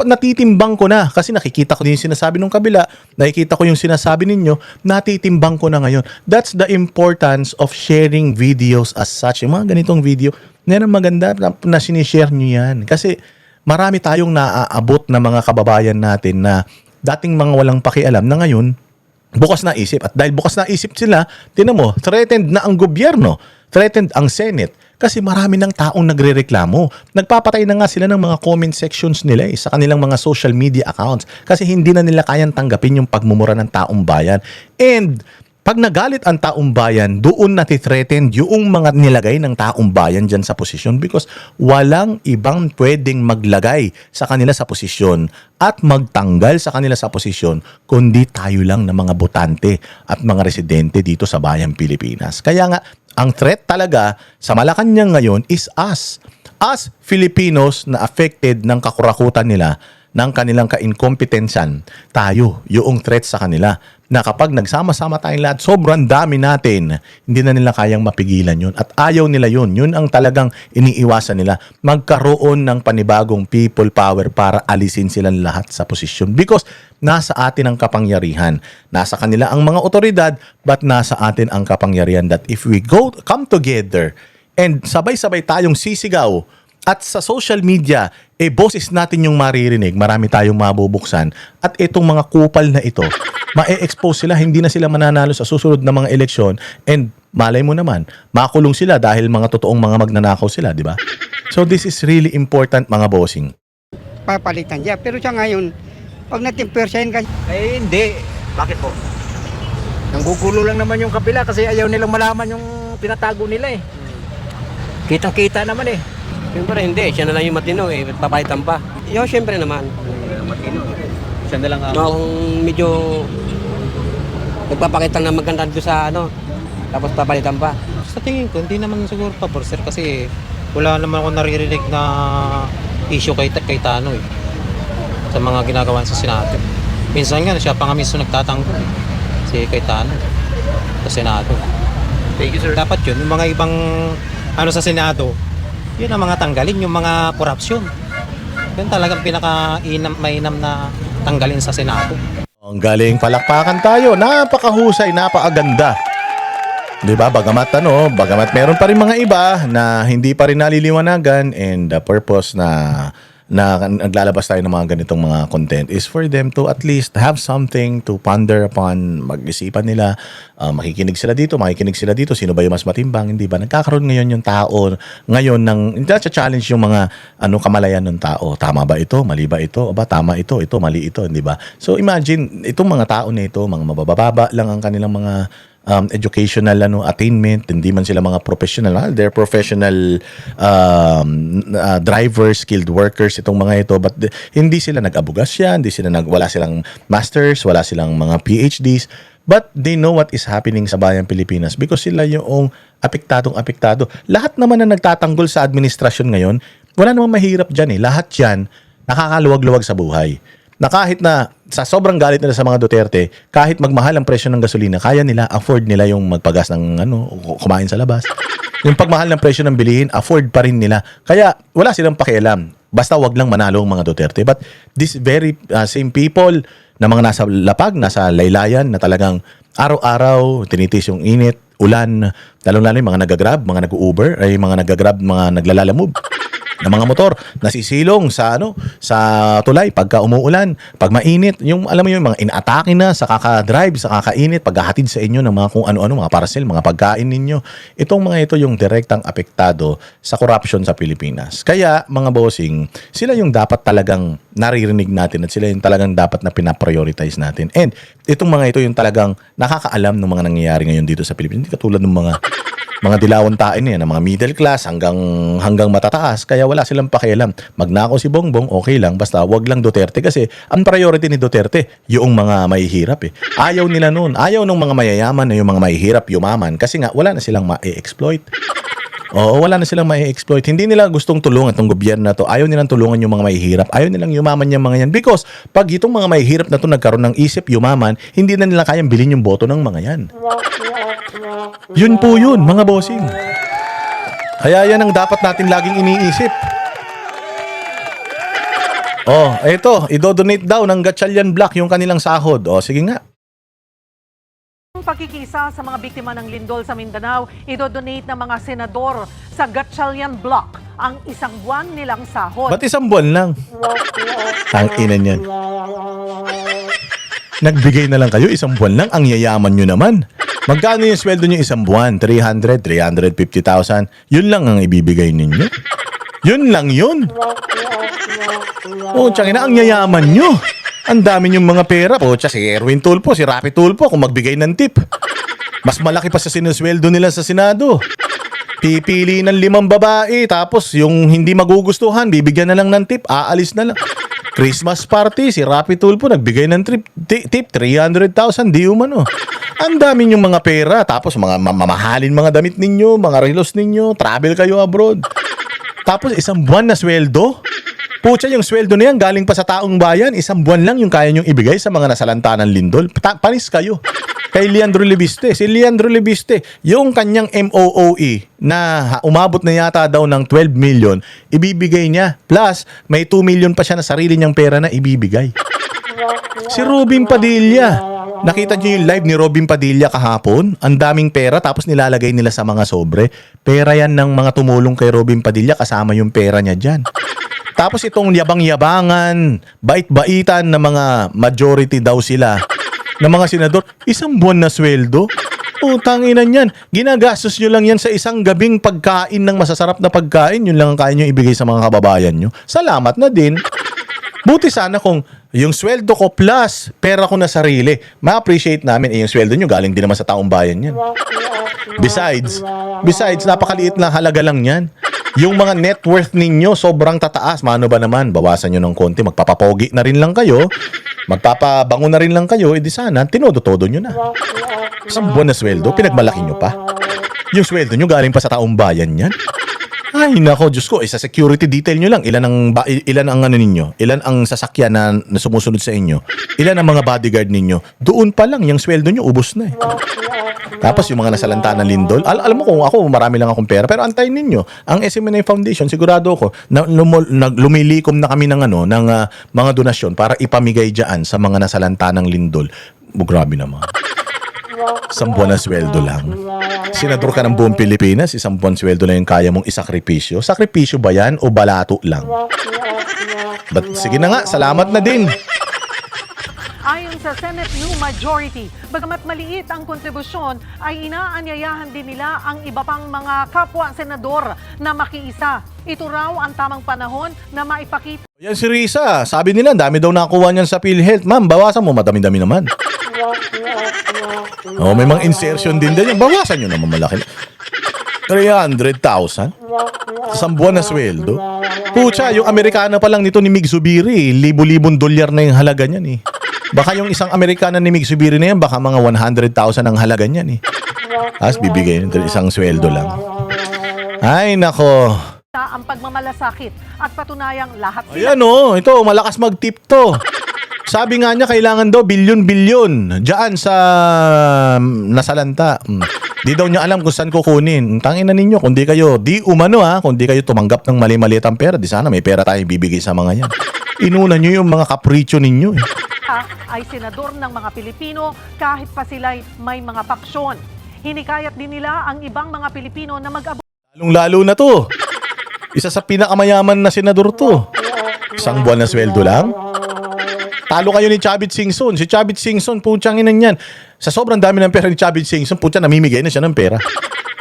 natitimbang ko na kasi nakikita ko din yung sinasabi ng kabila, nakikita ko yung sinasabi ninyo, natitimbang ko na ngayon. That's the importance of sharing videos as such. Yung mga ganitong video, yan ang maganda na sinishare nyo yan. Kasi marami tayong naaabot na mga kababayan natin na dating mga walang pakialam na ngayon, bukas na isip. At dahil bukas na isip sila, tinan mo, threatened na ang gobyerno, threatened ang Senate. Kasi marami ng taong nagrereklamo. Nagpapatay na nga sila ng mga comment sections nila sa kanilang mga social media accounts. Kasi hindi na nila kayang tanggapin yung pagmumura ng taong bayan. And pag nagalit ang taong bayan, doon natithreaten yung mga nilagay ng taong bayan dyan sa posisyon because walang ibang pwedeng maglagay sa kanila sa posisyon at magtanggal sa kanila sa posisyon kundi tayo lang na mga botante at mga residente dito sa bayang Pilipinas. Kaya nga, ang threat talaga sa Malacanang ngayon is us. Us Filipinos na affected ng kakurakutan nila, ng kanilang ka-incompetensyan, tayo, yung threat sa kanila. Na kapag nagsama-sama tayong lahat, sobrang dami natin, hindi na nila kayang mapigilan yun. At ayaw nila yun. Yun ang talagang iniiwasan nila. Magkaroon ng panibagong people power para alisin silang lahat sa posisyon. Because nasa atin ang kapangyarihan. Nasa kanila ang mga otoridad, but nasa atin ang kapangyarihan that if we come together and sabay-sabay tayong sisigaw at sa social media, boses natin yung maririnig, marami tayong mabubuksan. At itong mga kupal na ito, ma-expose sila, hindi na sila mananalo sa susunod na mga eleksyon. And malay mo naman, makulong sila dahil mga totoong mga magnanakaw sila, di ba? So this is really important, mga bossing. Papalitan siya. Pero siya ngayon, pag natimpersahin ka, Eh hindi. Bakit po? Nanggugulo lang naman yung kapila kasi ayaw nilang malaman yung pinatago nila eh. Kitang-kita naman eh. Siyempre hindi, siya na lang yung matino papalitan pa. Yo, siyempre naman. Matino. Siya na lang No, kung medyo nagpapakita na maganda doon sa tapos papalitan pa. Sa tingin ko, hindi naman siguro pabor sir kasi wala naman ako naririnig na issue kay Tano sa mga ginagawa sa Senado. Minsan nga, siya pa nga mismo nagtatanggol si Cayetano sa Senado. Thank you, sir. Dapat yun, yung mga ibang sa Senado, yun ang mga tanggalin, yung mga korupsyon. Yun talagang pinaka-mainam na tanggalin sa Senado. Ang galing, palakpakan tayo. Napakahusay, napakaganda. 'Di ba? Bagamat meron pa rin mga iba na hindi pa rin naliliwanagan and the purpose na naglalabas tayo ng mga ganitong mga content is for them to at least have something to ponder upon, mag-isipan nila, makikinig sila dito, sino ba yung mas matimbang, hindi ba? Nagkakaroon ngayon yung tao, ngayon hindi challenge yung mga kamalayan ng tao. Tama ba ito? Mali ba ito? Aba, tama ito, mali ito, hindi ba? So imagine, itong mga tao na ito, mga mabababa lang ang kanilang mga educational attainment, hindi man sila mga professional, they're professional drivers, skilled workers itong mga ito, but hindi sila nag-abogasya, wala silang masters, wala silang mga PhDs, but they know what is happening sa bayang Pilipinas because sila yung apektado. Lahat naman na nagtatanggol sa administrasyon ngayon, wala namang mahirap dyan lahat yan nakakaluwag-luwag sa buhay. Na kahit na sa sobrang galit nila sa mga Duterte, kahit magmahal ang presyo ng gasolina, kaya nila, afford nila yung magpagas ng kumain sa labas. Yung pagmahal ng presyo ng bilihin, afford pa rin nila. Kaya wala silang pakialam. Basta wag lang manalo ang mga Duterte. But these very same people na mga nasa lapag, nasa laylayan, na talagang araw-araw tinitis yung init, ulan, lalong-lalo yung mga nag-grab, mga nag-Uber, ay mga nag-grab, mga naglalalamove. ng mga motor nasisilong sa sa tulay pagka umuulan, pag mainit, yung alam mo yung mga inaatake na sa kaka-drive, sa kakainit, paghahatid sa inyo ng mga kung ano-ano, mga parcel, mga pagkain ninyo. Itong mga ito yung direktang apektado sa corruption sa Pilipinas. Kaya mga bossing, sila yung dapat talagang naririnig natin at sila yung talagang dapat na pinaprioritize natin. And itong mga ito yung talagang nakakaalam ng mga nangyayari ngayon dito sa Pilipinas. Hindi katulad ng mga dilawang tain yan, ng mga middle class hanggang matataas, kaya wala silang pakialam. Magnakaw si Bongbong, okay lang, basta wag lang Duterte kasi ang priority ni Duterte, yung mga mahihirap eh. Ayaw nila noon, ayaw ng mga mayayaman na yung mga mahihirap yumaman kasi nga wala na silang ma-exploit. Oo, wala na silang ma-exploit. Hindi nila gustong tulungan itong gobyerno na to. Ayaw nilang tulungan yung mga mahihirap. Ayaw nilang yumaman yung mga yan. Because pag itong mga mahihirap na to nagkaroon ng isip yumaman, hindi na nila kayang bilhin yung boto ng mga yan. Yun po yun, mga bossing. Kaya yan ang dapat natin laging iniisip. Oh, eto, idodonate daw ng Gatchalian Black yung kanilang sahod. Oh, sige nga. Pakikisa sa mga biktima ng lindol sa Mindanao, idodonate ng mga senador sa Gatchalian Block ang isang buwan nilang sahod. Ba't isang buwan lang? Ang ina niyan. Nagbigay na lang kayo, isang buwan lang, ang yayaman nyo naman. Magkano yung sweldo nyo isang buwan? 300, 350,000. Yun lang ang ibibigay ninyo. Yun lang yun. Oh, tsaka ang yayaman nyo. Ang dami yung mga pera po. Si Erwin Tulfo, si Rapi Tulfo kung magbigay ng tip. Mas malaki pa sa sinusweldo nila sa Senado. Pipili ng 5 babae, tapos yung hindi magugustuhan, bibigyan na lang ng tip, aalis na lang. Christmas party, si Rapi Tulfo nagbigay ng tip 300,000, di umano. Ang dami yung mga pera, tapos mga mamahalin mga damit ninyo, mga relos ninyo, travel kayo abroad. Tapos isang buwan na sweldo. Pucha, yung sweldo na yan galing pa sa taong bayan, isang buwan lang yung kaya nyong ibigay sa mga nasalanta ng lindol. Panis kayo. Kay Leandro Lebiste. Si Leandro Lebiste, yung kanyang MOOE na umabot na yata daw ng 12 million, ibibigay niya. Plus, may 2 million pa siya na sarili niyang pera na ibibigay. Si Robin Padilla. Nakita niyo yung live ni Robin Padilla kahapon? Ang daming pera tapos nilalagay nila sa mga sobre. Pera yan ng mga tumulong kay Robin Padilla, kasama yung pera niya dyan. Tapos itong yabang-yabangan, bait-baitan na mga majority daw sila ng mga senador, isang buwan na sweldo? Utanginan yan. Ginagastos nyo lang yan sa isang gabing pagkain ng masasarap na pagkain. Yun lang ang kaya nyo ibigay sa mga kababayan nyo. Salamat na din. Buti sana kung yung sweldo ko plus pera ko na sarili, ma-appreciate namin. Yung sweldo nyo galing din naman sa taong bayan yan. Besides, napakaliit na halaga lang yan. Yung mga net worth ninyo sobrang tataas. Mano ba naman, bawasan nyo ng konti, magpapapogi na rin lang kayo, magpapabango na rin lang kayo, edi sana, tinodo-todo nyo na. Isang buwan na sweldo, pinagmalaki nyo pa. Yung sweldo nyo galing pa sa taong bayan yan. Ay nako, Diyos ko, sa security detail nyo lang, ilan ang ano ninyo, ilan ang sasakyan na sumusunod sa inyo, ilan ang mga bodyguard ninyo, doon pa lang, yung sweldo nyo, ubos na eh. Tapos yung mga nasalanta ng lindol, alam mo kung ako, marami lang akong pera, pero antayin ninyo, ang SMNA Foundation, sigurado ako, na lumilikom na kami ng mga donasyon para ipamigay dyan sa mga nasalanta ng lindol. Grabe naman. Isang buwan na sweldo lang. Senador ka ng buong Pilipinas, isang buwan sweldo lang yung kaya mong isakripisyo. Sakripisyo ba yan o balato lang? Sige na nga, salamat na din. Ayon sa Senate New Majority, bagamat maliit ang kontribusyon, ay inaanyayahan din nila ang iba pang mga kapwa-senador na makiisa. Ito raw ang tamang panahon na maipakita. Yan si Risa, sabi nila, dami daw nakuha niyan sa PhilHealth. Ma'am, bawasan mo, madami-dami naman. May mga insertion din yan. Bawasan nyo naman malaki. 300,000? Isang buwan na sweldo? Pucha, yung Amerikana pa lang nito ni Mig Zubiri, libo-libong dolyar na yung halaga niyan eh. Baka yung isang Amerikana ni Mig Zubiri na yan, baka mga 100,000 ang halaga niyan eh. Tapos bibigay nito isang sweldo lang. Ay, nako. Ang pagmamalasakit at patunayang lahat sila. Ayan o, ito, malakas mag-tip to. Sabi nga niya, kailangan daw bilyon-bilyon dyan sa nasalanta. Di daw niya alam kung saan kukunin. Tangina ninyo, kung di kayo, kung di kayo tumanggap ng mali-maliit ang pera, di sana may pera tayo bibigay sa mga yan. Inuna nyo yung mga kapritsyo ninyo eh. Ay senador ng mga Pilipino kahit pa sila'y may mga paksyon. Hinikayat din nila ang ibang mga Pilipino na mag-abot. Lalong-lalo na to. Isa sa pinakamayaman na senador to. Isang buwan na sweldo lang. Talo kayo ni Chavit Singson. Si Chavit Singson, putyang inan yan. Sa sobrang dami ng pera ni Chavit Singson, putyang namimigay na siya ng pera.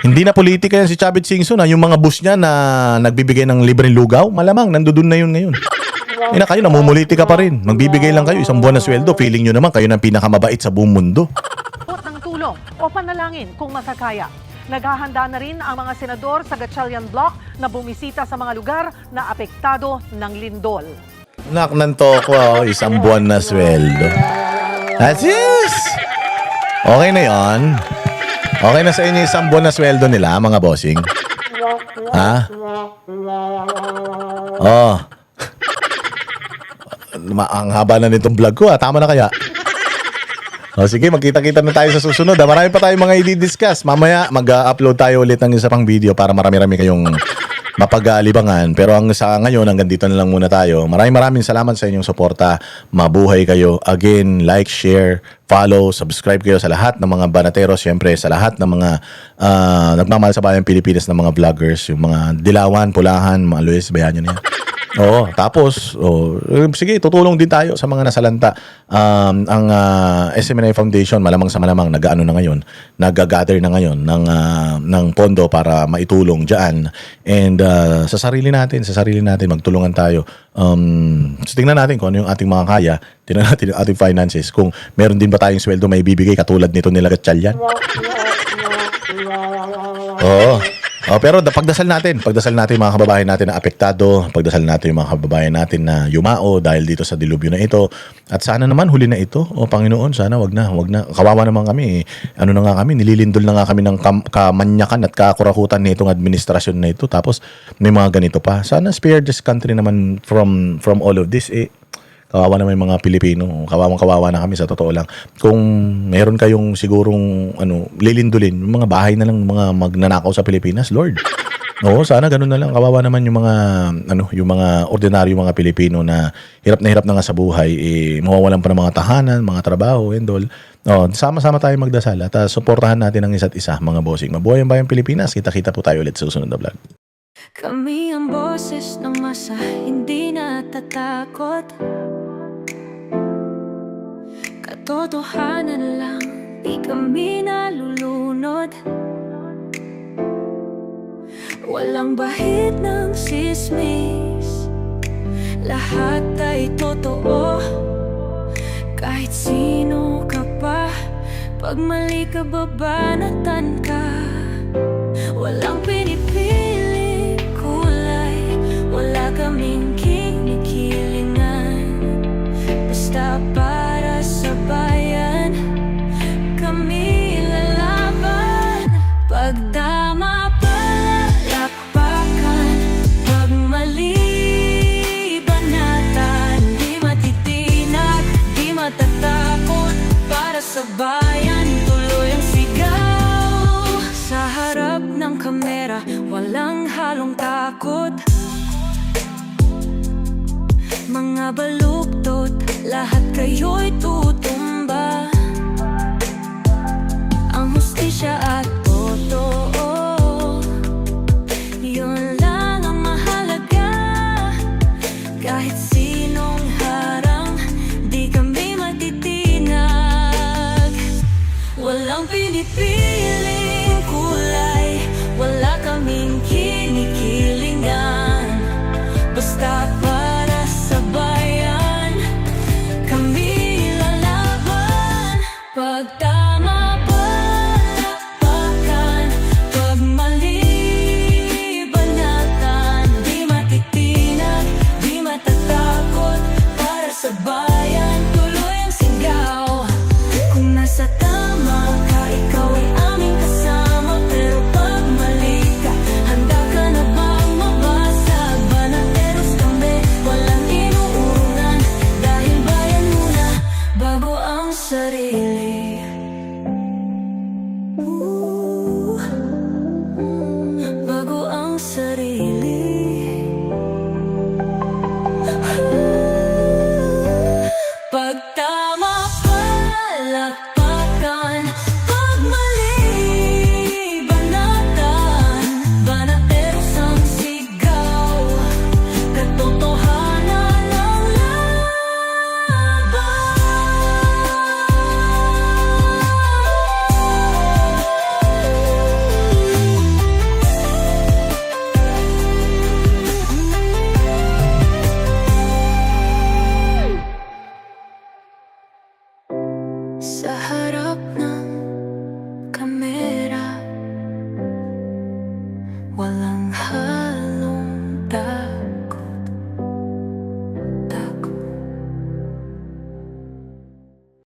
Hindi na politika yan si Chavit Singson. Yung mga bus niya na nagbibigay ng libreng lugaw, malamang nandudun na yun ngayon. Na kayo, namumulitika pa rin. Magbibigay lang kayo isang buwan na sweldo. Feeling nyo naman kayo ng pinakamabait sa buong mundo. ng tulong o panalangin kung masakaya. Naghahanda na rin ang mga senador sa Gatchalian Block na bumisita sa mga lugar na apektado ng lindol. Naknanto ko, isang buwan na sweldo. Asis! Okay na yon. Okay na sa inyo isang buwan na sweldo nila, mga bossing. Ha? Oh. Ang haba na nitong vlog ko, tama na kaya? O sige, magkita-kita na tayo sa susunod. Marami pa tayong mga i-discuss. Mamaya, mag-upload tayo ulit ng isa pang video para marami-rami kayong mapag-aalibangan. Pero ang sa ngayon, hanggang dito na lang muna tayo. Maraming salamat sa inyong suporta. Mabuhay kayo. Again, like, share, follow, subscribe kayo sa lahat ng mga banateros. Siyempre, sa lahat ng mga nagmamahal sa bayang Pilipinas ng mga vloggers. Yung mga Dilawan, Pulahan, mga Luis, bayan nyo na yan. Oo, tapos, sige, tutulong din tayo sa mga nasalanta. Ang SMNI Foundation, malamang sa malamang, nag-ano na ngayon, nag-gather na ngayon ng pondo para maitulong dyan. And sa sarili natin, magtulungan tayo. So tingnan natin kung ano yung ating mga kaya. Tingnan natin yung ating finances. Kung meron din ba tayong sweldo may bibigay katulad nito nila Gatchalian. Oo. Pero pagdasal natin mga kababayan natin na apektado, pagdasal natin yung mga kababayan natin na yumao dahil dito sa dilubyo na ito. At sana naman huli na ito. O Panginoon, sana wag na. Kawawa naman kami. Ano na nga kami, nililindol na nga kami ng kamanyakan at kakurakutan nitong administrasyon na ito. Tapos may mga ganito pa. Sana spare this country naman from all of this. Kawawa naman yung mga Pilipino. Kawawa na kami sa totoo lang. Kung meron kayong sigurong lilindulin, yung mga bahay na lang mga magnanakaw sa Pilipinas, Lord. Oo, sana ganun na lang. Kawawa naman yung mga yung mga ordinaryo mga Pilipino na hirap na nga sa buhay, mawawalan pa ng mga tahanan, mga trabaho and all. Sama-sama tayo magdasal at suportahan natin ang isa't isa, mga bossing. Mabuhay ang bayang Pilipinas. Kita-kita po tayo ulit sa susunod na vlog. Kami ang boses ng masa, hindi natatakot. Katotohanan lang, di kami nalulunod. Walang bahid ng sismis, lahat ay totoo. Kahit sino ka pa, pag mali ka babanatan ka. Walang pinipili kulay, wala kaming kinikilingan. Basta para sa bayan, kami lalaban. Pagdama palakpakan, pag mali banatan. Di matitinag, di matatakot, para sa bayan tuloy ang sigaw. Sa harap ng kamera, walang halong takot. Mga baluktot, lahat kayo'y tutumba. Ang hustisya at totoo, yun lang ang mahalaga. Kahit sinong harang, di kami matitinag. Walang pinipiling kulay, wala kaming kinikilingan. Basta para sa bayan, kami lalaban. Pag tama palakpakan, pag mali banatan. Di matitinag, di matatakot, para sa bayan tuloy ang sigaw. Kung nasa tama ka, ikaw ay aming kasama. Pero pag mali ka, handa ka na bang mabasag? Banateros kami, walang inuunan. Dahil bayan muna, bago ang sarili. Sa harap